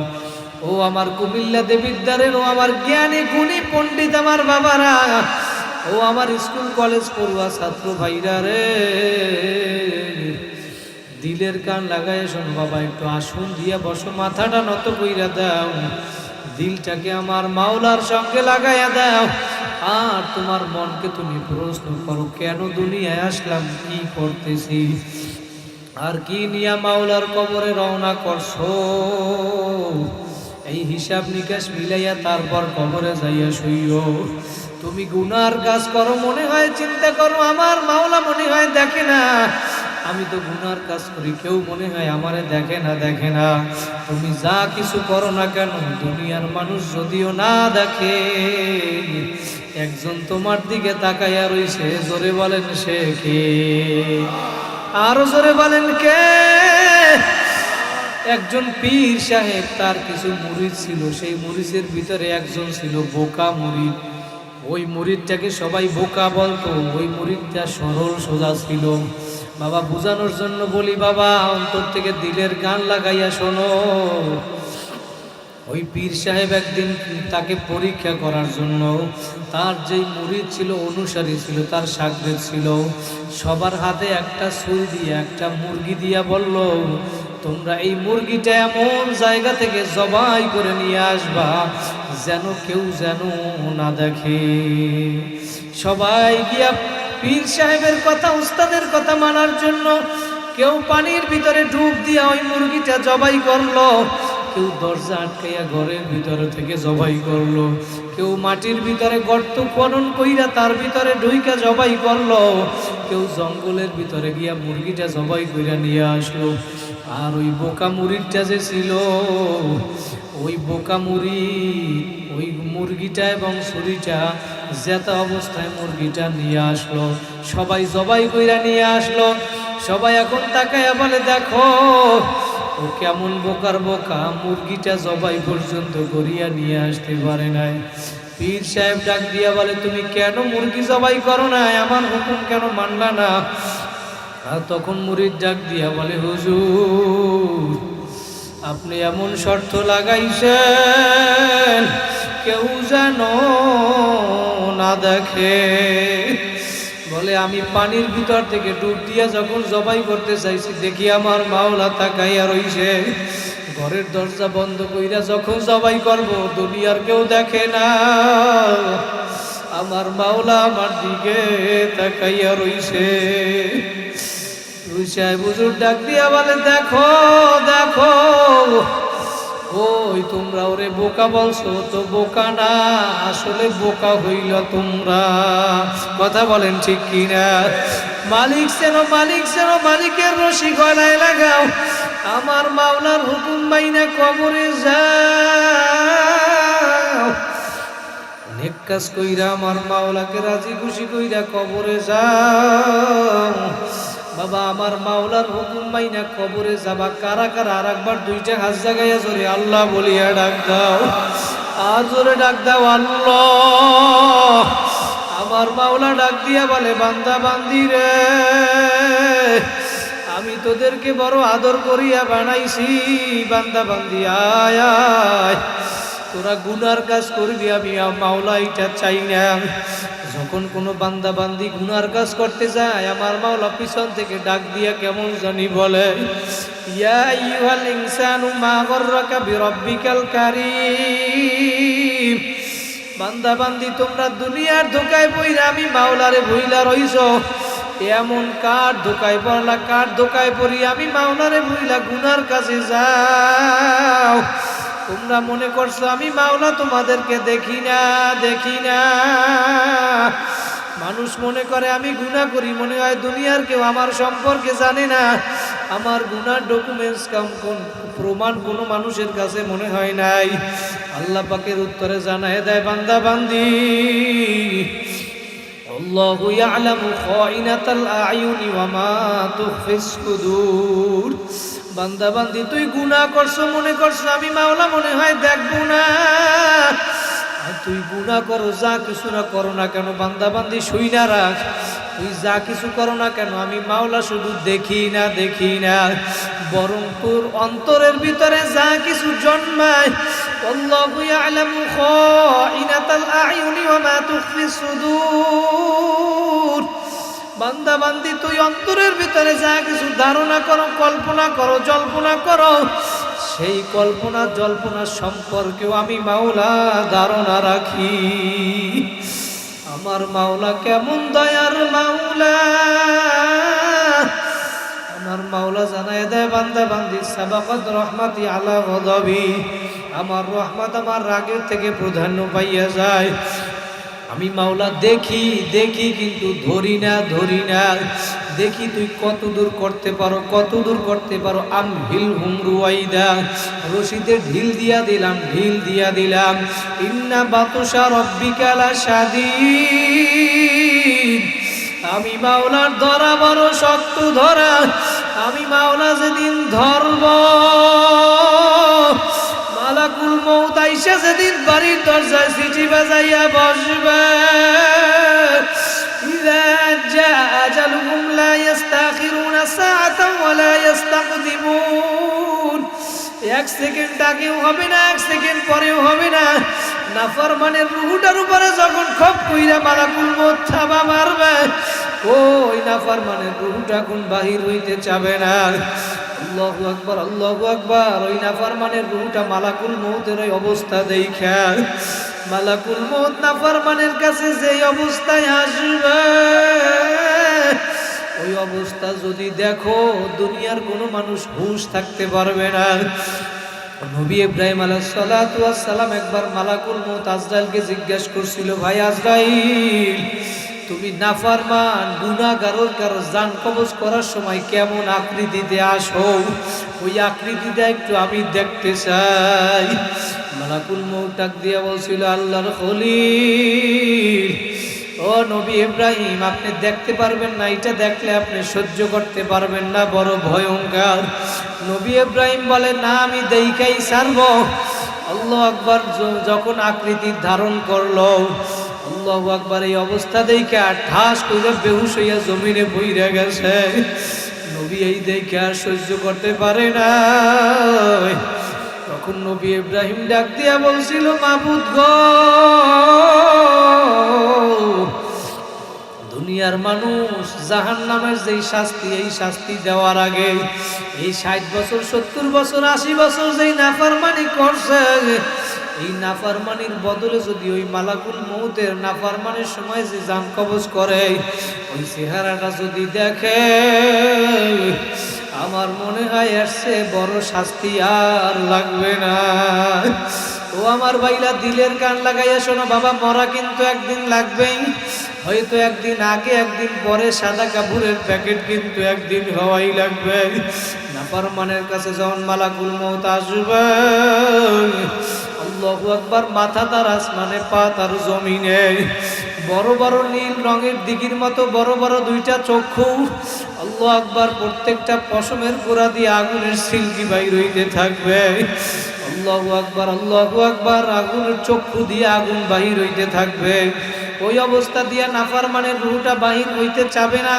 ও আমার কুমিল্লা দেবিদ্বারের, ও আমার জ্ঞানী গুণী পণ্ডিত আমার বাবারা, ও আমার স্কুল কলেজ পড়ুয়া ছাত্র ভাইরা রে, দিলের কান লাগায় শোন বাবা, একটু আসন দিয়া বসো, মাথাটা নত কইরা দাও, দিলটাকে আমার মাওলার সঙ্গে লাগাইয়া দাও, আর তোমার মনকে তুমি প্রশ্ন করো কেন দুনিয়ায় আসলাম, কি করতেছি, আর কি নিয়া মাওলার কবরে রওনা করছো। এই হিসাব নিকাশ মিলাইয়া তারপর কবরে যাইয়া শুইও। তুমি গুনার কাজ করো, মনে হয় চিন্তা করো আমার মাওলা মনে হয় দেখে না, আমি তো গুনার কাজ করি, কেউ মনে হয় আমারে দেখে না। তুমি যা কিছু করো না কেন, দুনিয়ার মানুষ যদিও না দেখে, একজন তোমার দিকে তাকাইয়া রইছে, জোরে বলেন সে কে? আরো জোরে বলেন কে? একজন পীর সাহেব, তার কিছু মুরিদ ছিল, সেই মুরিদের ভিতরে একজন ছিল বোকা মুরিদ। ওই মুরিদটাকে সবাই বোকা বলতো, ওই মুরিদটা সরল সোজা ছিল। বাবা বুঝানোর জন্য বলি, বাবা অন্তর থেকে দিলের গান লাগাইয়া শোনো। ওই পীর সাহেব একদিন তাকে পরীক্ষা করার জন্য, তার যেই মুরিদ ছিল, অনুসারী ছিল, তার শাগরেদ ছিল, সবার হাতে একটা ছুরি দিয়ে একটা মুরগি দিয়া বলল, তোমরা এই মুরগিটা এমন জায়গা থেকে জবাই করে নিয়ে আসবা যেন কেউ যেন না দেখে। সবাই গিয়া পীর সাহেবের কথা, উস্তাদের কথা মানার জন্য কেউ পানির ভিতরে ডুব দিয়া ওই মুরগিটা জবাই করলো, কেউ দরজা আটকাইয়া ঘরের ভিতরে থেকে জবাই করলো, কেউ মাটির ভিতরে গর্ত খনন কইরা তার ভিতরে ঢুইকা জবাই করলো, কেউ জঙ্গলের ভিতরে গিয়া মুরগিটা জবাই কইরা নিয়ে আসলো। আর ওই বোকা মুরিদটা যে ছিল, ওই বোকা মুরিদ ওই মুরগিটা এবং ছুরিটা জেতা অবস্থায় মুরগিটা নিয়ে আসলো, সবাই জবাই কইরা নিয়ে আসলো। সবাই এখন তাকায়া বলে, দেখো ও কেমন বোকার বোকা, মুরগিটা জবাই পর্যন্ত করিয়া নিয়ে আসতে পারে নাই। পীর সাহেব ডাক দিয়া বলে, তুমি কেন মুরগি জবাই করো না, আমার হুকুম কেন মানলা না? আর তখন মুরিদ ডাক দিয়া বলে, হুজুর আপনি এমন শর্ত লাগাইছেন কেউ যেন না দেখে। বলে, আমি পানির ভিতর থেকে ডুব দিয়া যখন জবাই করতে চাইছি, দেখি আমার মাওলা তাকাইয়া রইছে। ঘরের দরজা বন্ধ কইরা যখন জবাই করব, দুনিয়ার কেউ দেখে না, আমার মাওলা আমার দিকে তাকাইয়া রইছে। সাহেব হুজুর ডাক দিয়া বলে, দেখো দেখো, ওই তোমরা ওরে বোকা বলছো, তো বোকা না, আসলে বোকা হইল তোমরা। কথা বলেন ঠিক কিনা? মালিক চেনো, মালিক চেনো, মালিকের রশি গলায় লাগাও, আমার মাওলার হুকুম মাইনা কবরে যাও। নেক কাজ কইরা আমার মাওলাকে রাজি খুশি কইরা কবরে যাও। বাবা, আমার মাওলার হুকুম মাইনা কবরে যাবা কারা কারা? আর একবার দুইটা হাত জাগাইয়া জোরে আল্লাহ বলিয়া ডাক দাও, আর জোরে ডাক দাও আল্লাহ। আমার মাওলা ডাক দিয়া বলে, বান্দা বান্দি রে, আমি তোদেরকে বড় আদর করিয়া বানাইছি, বান্দা বান্দি আয় আয়, তোরা গুনার কাজ করবি, আমি মাওলা এটা চাই না। যখন কোনো বান্দা বান্দি গুনার কাজ করতে যায়, আমার মাওলা পিছন থেকে ডাক দিয়া কেমন জানি বলে, ইয়া আইয়ুহাল ইনসানু মা গররাকা বিরাব্বিকাল কারীম। বান্দা বান্দি তোমরা দুনিয়ার ধোকায় পইরা আমি মাওলারে ভুইলা রইছো, এমন কার ধোকায় পড়লা, কার ধোকায় পড়ি আমি মাওলারে ভুইলা গুনার কাছে যাও। তোমরা মনে করছো আমি মাওলা তোমাদেরকে দেখি না, দেখি না। মানুষ মনে করে আমি গুনাহ করি, মনে হয় দুনিয়ার কেউ আমার সম্পর্কে জানে না। আমার গুনার ডকুমেন্টস কোন প্রমাণ কোনো মানুষের কাছে মনে হয় নাই। আল্লাহ পাকের উত্তরে জানায় দেয়, বান্দা বান্দি, আল্লাহু ইয়ালামু খাইনাতাল আয়ুনি ওয়া মা তুখফিস সুদূর। বান্দা বান্দি তুই গুনাহ করছো, মনে করছো আমি মাওলা মনে হয় দেখবো না। আর তুই গুনাহ করো, যা কিছু না করো না কেন, বান্দা বান্দি শুই না রাখ, তুই যা কিছু করো না কেন, আমি মাওলা শুধু দেখি না, দেখি না, বরং তোর অন্তরের ভিতরে যা কিছু জন্মায়, আল্লাহু ইয়ালামু খাইনাতাল আয়ুনি ওয়া মা তুখফিস সুদূর। বান্দা বান্দি তুই অন্তরের ভিতরে যা কিছু ধারণা করো, কল্পনা করো, জল্পনা করো, সেই কল্পনা জল্পনা সম্পর্কেও আমি মাওলা ধারণা রাখি। আমার মাওলা কেমন দয়ার মাওলা, আমার মাওলা জানায় দেয়, বান্দা বান্দি সাবাকাত রহমাতি আলা গদাবি, আমার রহমত আমার রাগের থেকে প্রাধান্য পাইয়া যায়। আমি মাওলা দেখি দেখি কিন্তু ধরি না, ধরি না। দেখি তুই কত দূর করতে পারো, কত দূর করতে পারো। আমহিল হুমরুয়াইদা, রশিদে ঢিল দিয়া দিলাম, ঢিল দিয়া দিলাম। ইন্না বাতুশা রব্বিকা লাশাদীদ, আমি মাওলার ধরা বড় শক্ত ধরা। আমি মাওলা যেদিন ধরব, মালাকুল মউত আইসা যেদিন বাড়ির দরজায় সিটি বাজাইয়া বসবে, ইযা জাআ আজালুহুম লা ইস্তাখিরুনা সাআতান ওয়া লা ইস্তাকদিমুন। এক সেকেন্ড আগেও হবে না, এক সেকেন্ড পরেও হবে না। নাফরমানের রূহটার উপরে যখন খপ কইরা মালাকুল মউত থাবা মারবে, ওই নাফরমানের রূহটা কোন বাহির হইতে চাবে না। আল্লাহু আকবার, আল্লাহু আকবার। ওই নাফরমানের রূহটা মালাকুল মউতের ওই অবস্থা দেখা, মালাকুল মউত নাফরমানের কাছে যেই অবস্থায় আসবে, ওই অবস্থা যদি দেখো দুনিয়ার কোনো মানুষ হুঁশ থাকতে পারবে না। নবী ইব্রাহিম আলাইহিস সালাতু ওয়াস সালাম একবার মালাকুল মউত আজরাইলকে জিজ্ঞাসা করছিল, ভাই আজরাইল, তুমি নাফরমান গুনাহগারের কারো জান কবজ করার সময় কেমন আকৃতিতে আসো, ওই আকৃতিটা একটু আমি দেখতে চাই। মালাকুল মউত ডাক দিয়া বলছিল, আল্লাহর খলিল, ও নবী ইব্রাহিম, আপনি দেখতে পারবেন না, এটা দেখলে আপনি সহ্য করতে পারবেন না, বড় ভয়ঙ্কর। নবী ইব্রাহিম বলে, না আমি দেখাই ছাড়ব। আল্লাহু আকবার। যখন আকৃতি ধারণ করলো, আল্লাহু আকবার, এই অবস্থা দেখে ঠাস করে বেহুশ হইয়া জমিনে পইড়া গেছে। নবী এই দেখে আর সহ্য করতে পারে না। তখন নবী ইব্রাহিম ডাক দিয়া বলছিল, মাবুদ গো, দুনিয়ার মানুষ জাহান্নামের যেই শাস্তি, এই শাস্তি দেওয়ার আগে এই 60 বছর 70 বছর 80 বছর যেই নাফরমানি করছে, এই নাফরমানির বদলে যদি ওই মালাকুল মউতের নাফরমানির সময় যে জান কবজ করে, ওই চেহারাটা যদি দেখে, আমার মনে হয় এর চেয়ে বড় শাস্তি আর লাগবে না। ও আমার ভাইরা, দিলের কান লাগাইয়া শোনো বাবা, মরা কিন্তু একদিন লাগবেই। হয়তো একদিন আগে একদিন পরে সাদা কাপড়ের প্যাকেট কিন্তু একদিন হওয়াই লাগবে। নাফরমানের কাছে যখন মালাকুল মউত আসবে, আল্লাহু আকবার, মাথা তার আসমানে, পা তার জমিনে। বড় বড় নীল রঙের দিঘির মতো বড় বড় দুইটা চক্ষু, আল্লাহু আকবার, প্রত্যেকটা পশমের গোড়া দিয়ে আগুনের সিলকি বাইর হইতে থাকবে। আল্লাহু আকবার, আল্লাহু আকবার, আগুনের চক্ষু দিয়ে আগুন বাহির হইতে থাকবে। ওই অবস্থা দিয়া নাফরমানের রূহটা বাহির হইতে চাবে না।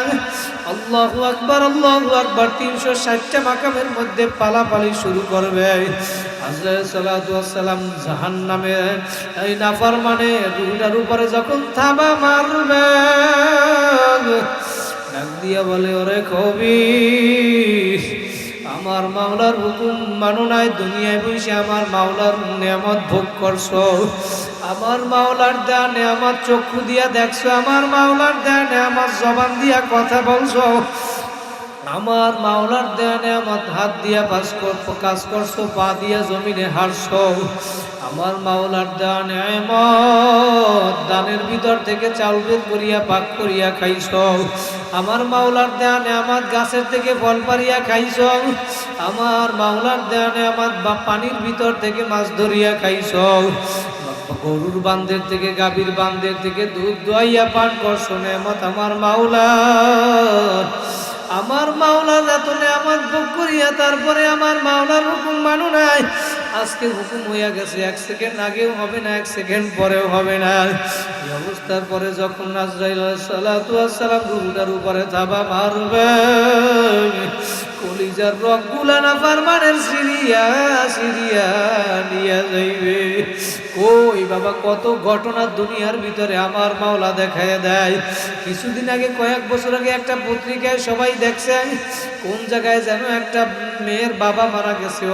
আল্লাহু আকবার, আল্লাহু আকবার, 360টা মাকামের মধ্যে পালাপালি শুরু করবে। আজরাইল সালাতু ওয়াস সালাম জাহান্নামে এই নাফরমানের রূহটার উপরে যখন থাবা মারবে, ডাক দিয়া বলে, ওরে খবীর, আমার মাওলার হুকুম মানো নাই, দুনিয়ায় বসে আমার মাওলার নিয়ামত ভোগ করছো, আমার মাওলার দেয়া নিয়ামত চক্ষু দিয়া দেখছো, আমার মাওলার দেয়া নিয়ামত জবান দিয়া কথা বলছো, আমার মাওলার দেয়া নিয়ামত হাত দিয়া কাজ করছো, পা দিয়া জমিনে হারছো, আমার মাওলার দেয়া নিয়ামত দানের ভিতর থেকে চাল বের করিয়া পাক করিয়া খাইছো, আমার মাওলার দেয়া নিয়ামত গাছের থেকে ফল পারিয়া খাইছো, আমার মাওলার দেয়া নিয়ামত বা পানির ভিতর থেকে মাছ ধরিয়া খাইছো, গরুর বান্ধের থেকে গাভীর বান্ধের থেকে দুধ দোয়াইয়া পান করছো, নিয়ামত আমার মাওলার। আমার মাওলার এত নিয়ামত ভোগ করিয়া তারপরে আমার মাওলার হুকুম মানো নাই। আজকে হুকুম হইয়া গেছে, 1 সেকেন্ড আগেও হবে না, 1 সেকেন্ড পরেও হবে না। এই অবস্থার পরে যখন আজরাইল আলাইহিস সালাতু ওয়াস সালাম রূহটার উপরে থাবা মারবে, কলিজার রগগুলা নাফরমানের সিরিয়া সিরিয়া নিয়ে যাইবে। কই বাবা, কত ঘটনা দুনিয়ার ভিতরে আমার মাওলা দেখায় দেয়। কিছুদিন আগে, কয়েক বছর আগে একটা পত্রিকায় সবাই দেখছে, কোন জায়গায় যেন একটা মেয়ের বাবা মারা গেছে।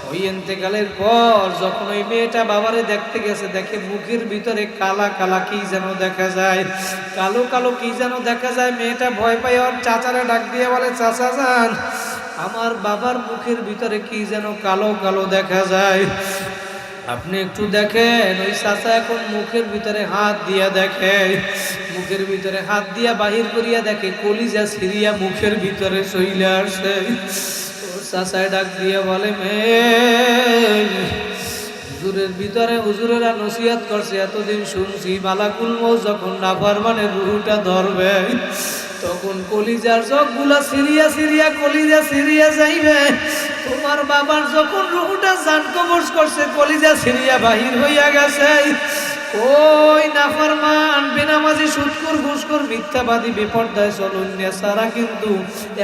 ওই ইন্তেকালের পর যখন ওই মেয়েটা বাবারে দেখতে গেছে, দেখে মুখের ভিতরে কালা কালা কি যেন দেখা যায়, কালো কালো কি যেন দেখা যায়। মেয়েটা ভয় পায়, ওর চাচারে ডাক দিয়ে বলে, চাচা যান, আমার বাবার মুখের ভিতরে কি যেন কালো কালো দেখা যায়, আপনি একটু দেখেন। ওই চাচা এখন মুখের ভিতরে হাত দিয়া দেখে, মুখের ভিতরে হাত দিয়া বাহির করিয়া দেখে কলিজা সিরিয়া মুখের ভিতরে চইলে আসে। ওর চাচায় ডাক দিয়া বলে, মেয়ে, হুজুরের ভিতরে হুজুরেরা নসিহত করছে, এতদিন শুনছি মালাকুল মউত যখন নাফরমানের রূহটা ধরবে, তখন কলিজার চোখগুলা সিরিয়া সিরিয়া কলিজা সিরিয়া যাইবে। তোমার বাবার যখন রূহটা জান কবজ করছে, কলিজা সিরিয়া বাহির হইয়া গেছে। ওই নাফরমান, বেনামাজি, সুদখোর, ঘুষখোর, মিথ্যাবাদী, বেপরদায় চলন্যা সারা কিন্তু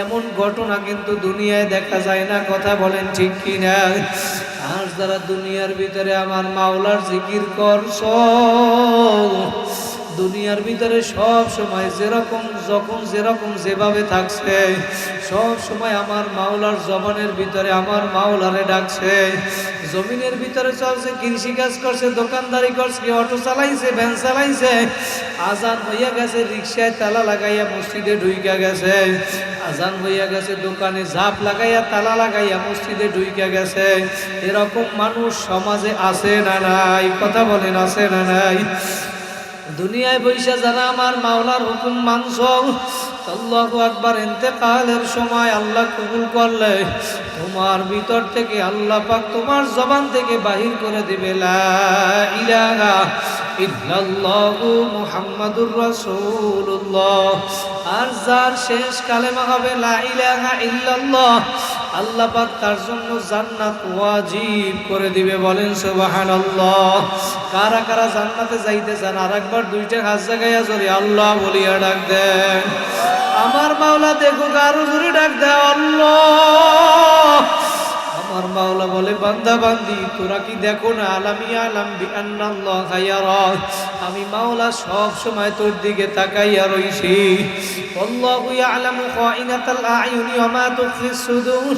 এমন ঘটনা কিন্তু দুনিয়ায় দেখা যায় না। কথা বলেন ঠিক কিনা? আজ যারা দুনিয়ার ভিতরে আমার মাওলার জিকির করছো, দুনিয়ার ভিতরে সব সময় যেরকম যখন যেরকম যেভাবে থাকছে সব সময় আমার মাওলার জবানের ভিতরে আমার মাওলারে ডাকছে। জমিনের ভিতরে চলছে, কৃষি কাজ করছে, দোকানদারি করছে, অটো চালাইছে, ভ্যান চালাইছে, আজান হইয়া গেছে, রিক্সায় তালা লাগাইয়া মসজিদে ঢুইকা গেছে, আজান হইয়া গেছে, দোকানে ঝাপ লাগাইয়া তালা লাগাইয়া মসজিদে ঢুইকা গেছে। এরকম মানুষ সমাজে আছে না নাই? কথা বলেন, আছে না নাই? দুনিয়ায় বৈশা যারা আমার মাওলার হুকুম মানছ, আল্লাহু আকবার, ইন্তেকালের সময় আল্লাহ কবুল করলে তোমার ভিতর থেকে আল্লাহ পাক তোমার জবান থেকে বাহির করে দিবে লা ইলাহা ইল্লাল্লাহু মুহাম্মাদুর রাসূলুল্লাহ। আর যার শেষ কালেমা হবে লা ইলাহা ইল্লাল্লাহ, আল্লাহ পাক তার জন্য জান্নাত ওয়াজিব করে দিবে। বলেন সুবহানাল্লাহ। কারা কারা জান্নাতে যাইতে চান আরেকবার দুইটা হাত জাগাইয়া জোরে আল্লাহ বলিয়া ডাক দেন। আমার মাওলা দেখো, আরো জোরে ডাক দেয় আল্লাহ। আমার মাওলা বলে, বান্দা বান্দি তোরা কি দেখো না, আলামি আলাম বিআন্নাল্লাহ ইয়ারা, আমি মাওলা সব সময় তোর দিকে তাকাইয়া রইছি। আল্লাহু ইয়ালামু খাইনাতাল আয়ুনি ওয়া মা তুখফিস সুদূর,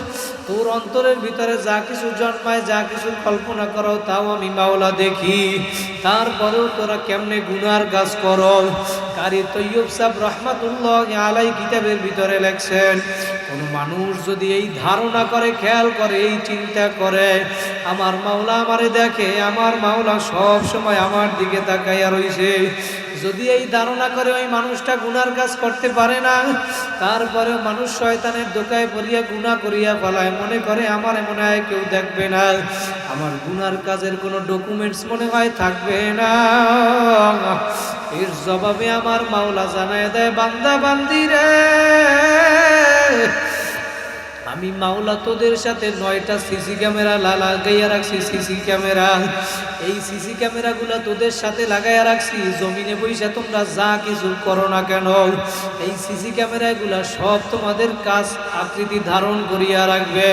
তোর অন্তরের ভিতরে যা কিছু জন্মায়, যা কিছু কল্পনা করো তাও আমি মাওলা দেখি। তারপরেও তোরা কেমনে গুনার কাজ করো। কারি তৈয়ব সাহেব রহমাতুল্লাহ আলাই কিতাবের ভিতরে লেখছেন, কোন মানুষ যদি এই ধারণা করে, খেয়াল করে, এই চিন্তা করে আমার মাওলা আমারে দেখে, আমার মাওলা সব সময় আমার দিকে তাকাইয়া রইছে, যদি এই ধারণা করে ওই মানুষটা গুনার কাজ করতে পারে না, তারপরেও মানুষ শয়তানের দোকায় পড়িয়া গুনাহ করিয়া ফেলায়, মনে করে আমার মনে হয় কেউ দেখবে না, আমার গুনার কাজের কোনো ডকুমেন্টস মনে হয় থাকবে না। এর জবাবে আমার মাওলা জানায় দেয়, বান্দা বান্দি রে, আমি মাওলা তোদের সাথে 9টা সিসি ক্যামেরা লাগাইয়া রাখছি। সিসি ক্যামেরা, এই সিসি ক্যামেরাগুলো তোদের সাথে লাগাইয়া রাখছি। জমিনে বইসা তোমরা যা কিছু করো না কেন, এই সিসি ক্যামেরাগুলো সব তোমাদের কাজ আকৃতি ধারণ করিয়া রাখবে।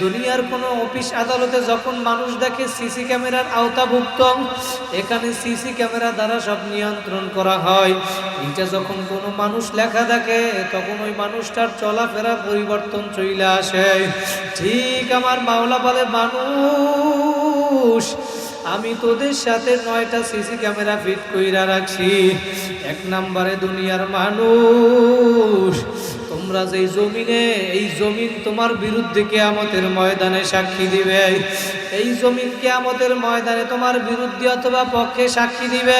দুনিয়ার কোনো অফিস আদালতে যখন মানুষ দেখে সিসি ক্যামেরার আওতাভুক্ত, এখানে সিসি ক্যামেরা দ্বারা সব নিয়ন্ত্রণ করা হয়। এটা যখন কোনো মানুষ লেখা দেখে, তখন ওই মানুষটার চলাফেরা পরিবর্তন চলে আসে। ঠিক আমার মাওলা বলে, মানুষ আমি তোদের সাথে 9টা সিসি ক্যামেরা ফিট কইরা রাখছি। 1 নম্বরে দুনিয়ার মানুষ, তোমরা যেই জমিনে, এই জমিন তোমার বিরুদ্ধে কিয়ামতের ময়দানে সাক্ষী দিবে। এই জমিন কিয়ামতের ময়দানে তোমার বিরুদ্ধে অথবা পক্ষে সাক্ষী দিবে।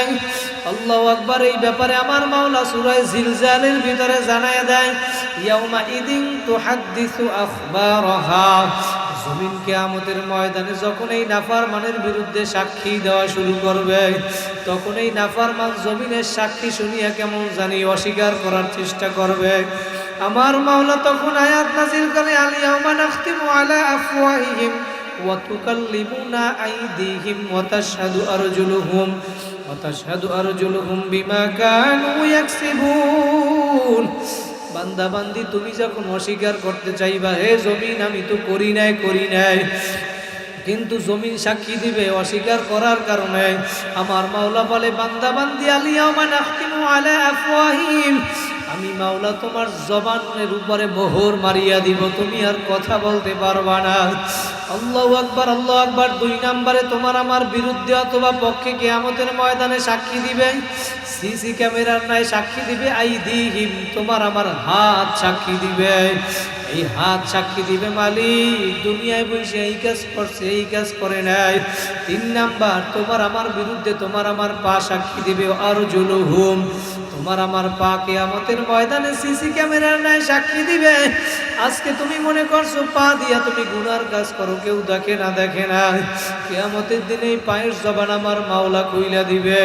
আল্লাহু আকবার। এই ব্যাপারে আমার মাওলা সূরা জিলজালের ভিতরে জানায়া দেয়, ইয়াউমা ইদিন তুহাদ্দিসু আখবারাহা, জমিন কিয়ামতের ময়দানে যখন এই নাফরমানের বিরুদ্ধে সাক্ষী দেওয়া শুরু করবে, তখন এই নাফরমান জমিনের সাক্ষী শুনিয়া কেমন জানি অস্বীকার করার চেষ্টা করবে। আমার মাওলা তখন আয়াত নাযিল করে, আল ইয়াউমা নাখতিমু আলা আফওয়াহিহিম ওয়া তুকাল্লিমুনা আইদিহিম ওয়া তাশহাদু আরজুলুহুম বিমা কানু ইয়াকসিবুন। বান্দা বান্দি তুমি যখন অস্বীকার করতে চাইবা, হে জমিন আমি তো করি নাই, কিন্তু জমিন সাক্ষী দিবে অস্বীকার করার কারণে। আমার মাওলা বলে, বান্দা বান্দি আল ইয়াউমা নাখতিমু আলা আফওয়াহিহিম, আমি মাওলা তোমার জবানের উপরে মোহর মারিয়া দিব, তুমি আর কথা বলতে পারবা না। আল্লাহু আকবার, আল্লাহু আকবার। 2 নম্বরে তোমার আমার বিরুদ্ধে অথবা পক্ষে কিয়ামতের ময়দানে সাক্ষী দিবে, সিসি ক্যামেরার নাই সাক্ষী দিবে আইদিহিম, তোমার আমার হাত সাক্ষী দিবে। এই হাত সাক্ষী দিবে মালিক দুনিয়ায় বসে এই কাজ করছে, এই কাজ করে নাই। 3 নাম্বার, তোমার আমার বিরুদ্ধে তোমার আমার পা সাক্ষী দিবে আরজুলুহুম, তোমার আমার পা কিয়ামতের ময়দানে সিসি ক্যামেরার নাই সাক্ষী দিবে। আজকে তুমি মনে করছো পা দিয়া তুমি গুনার কাজ করো, কেউ দেখে না, কিয়ামতের দিনে এই পায়ের জবান আমার মাওলা কইলা দিবে।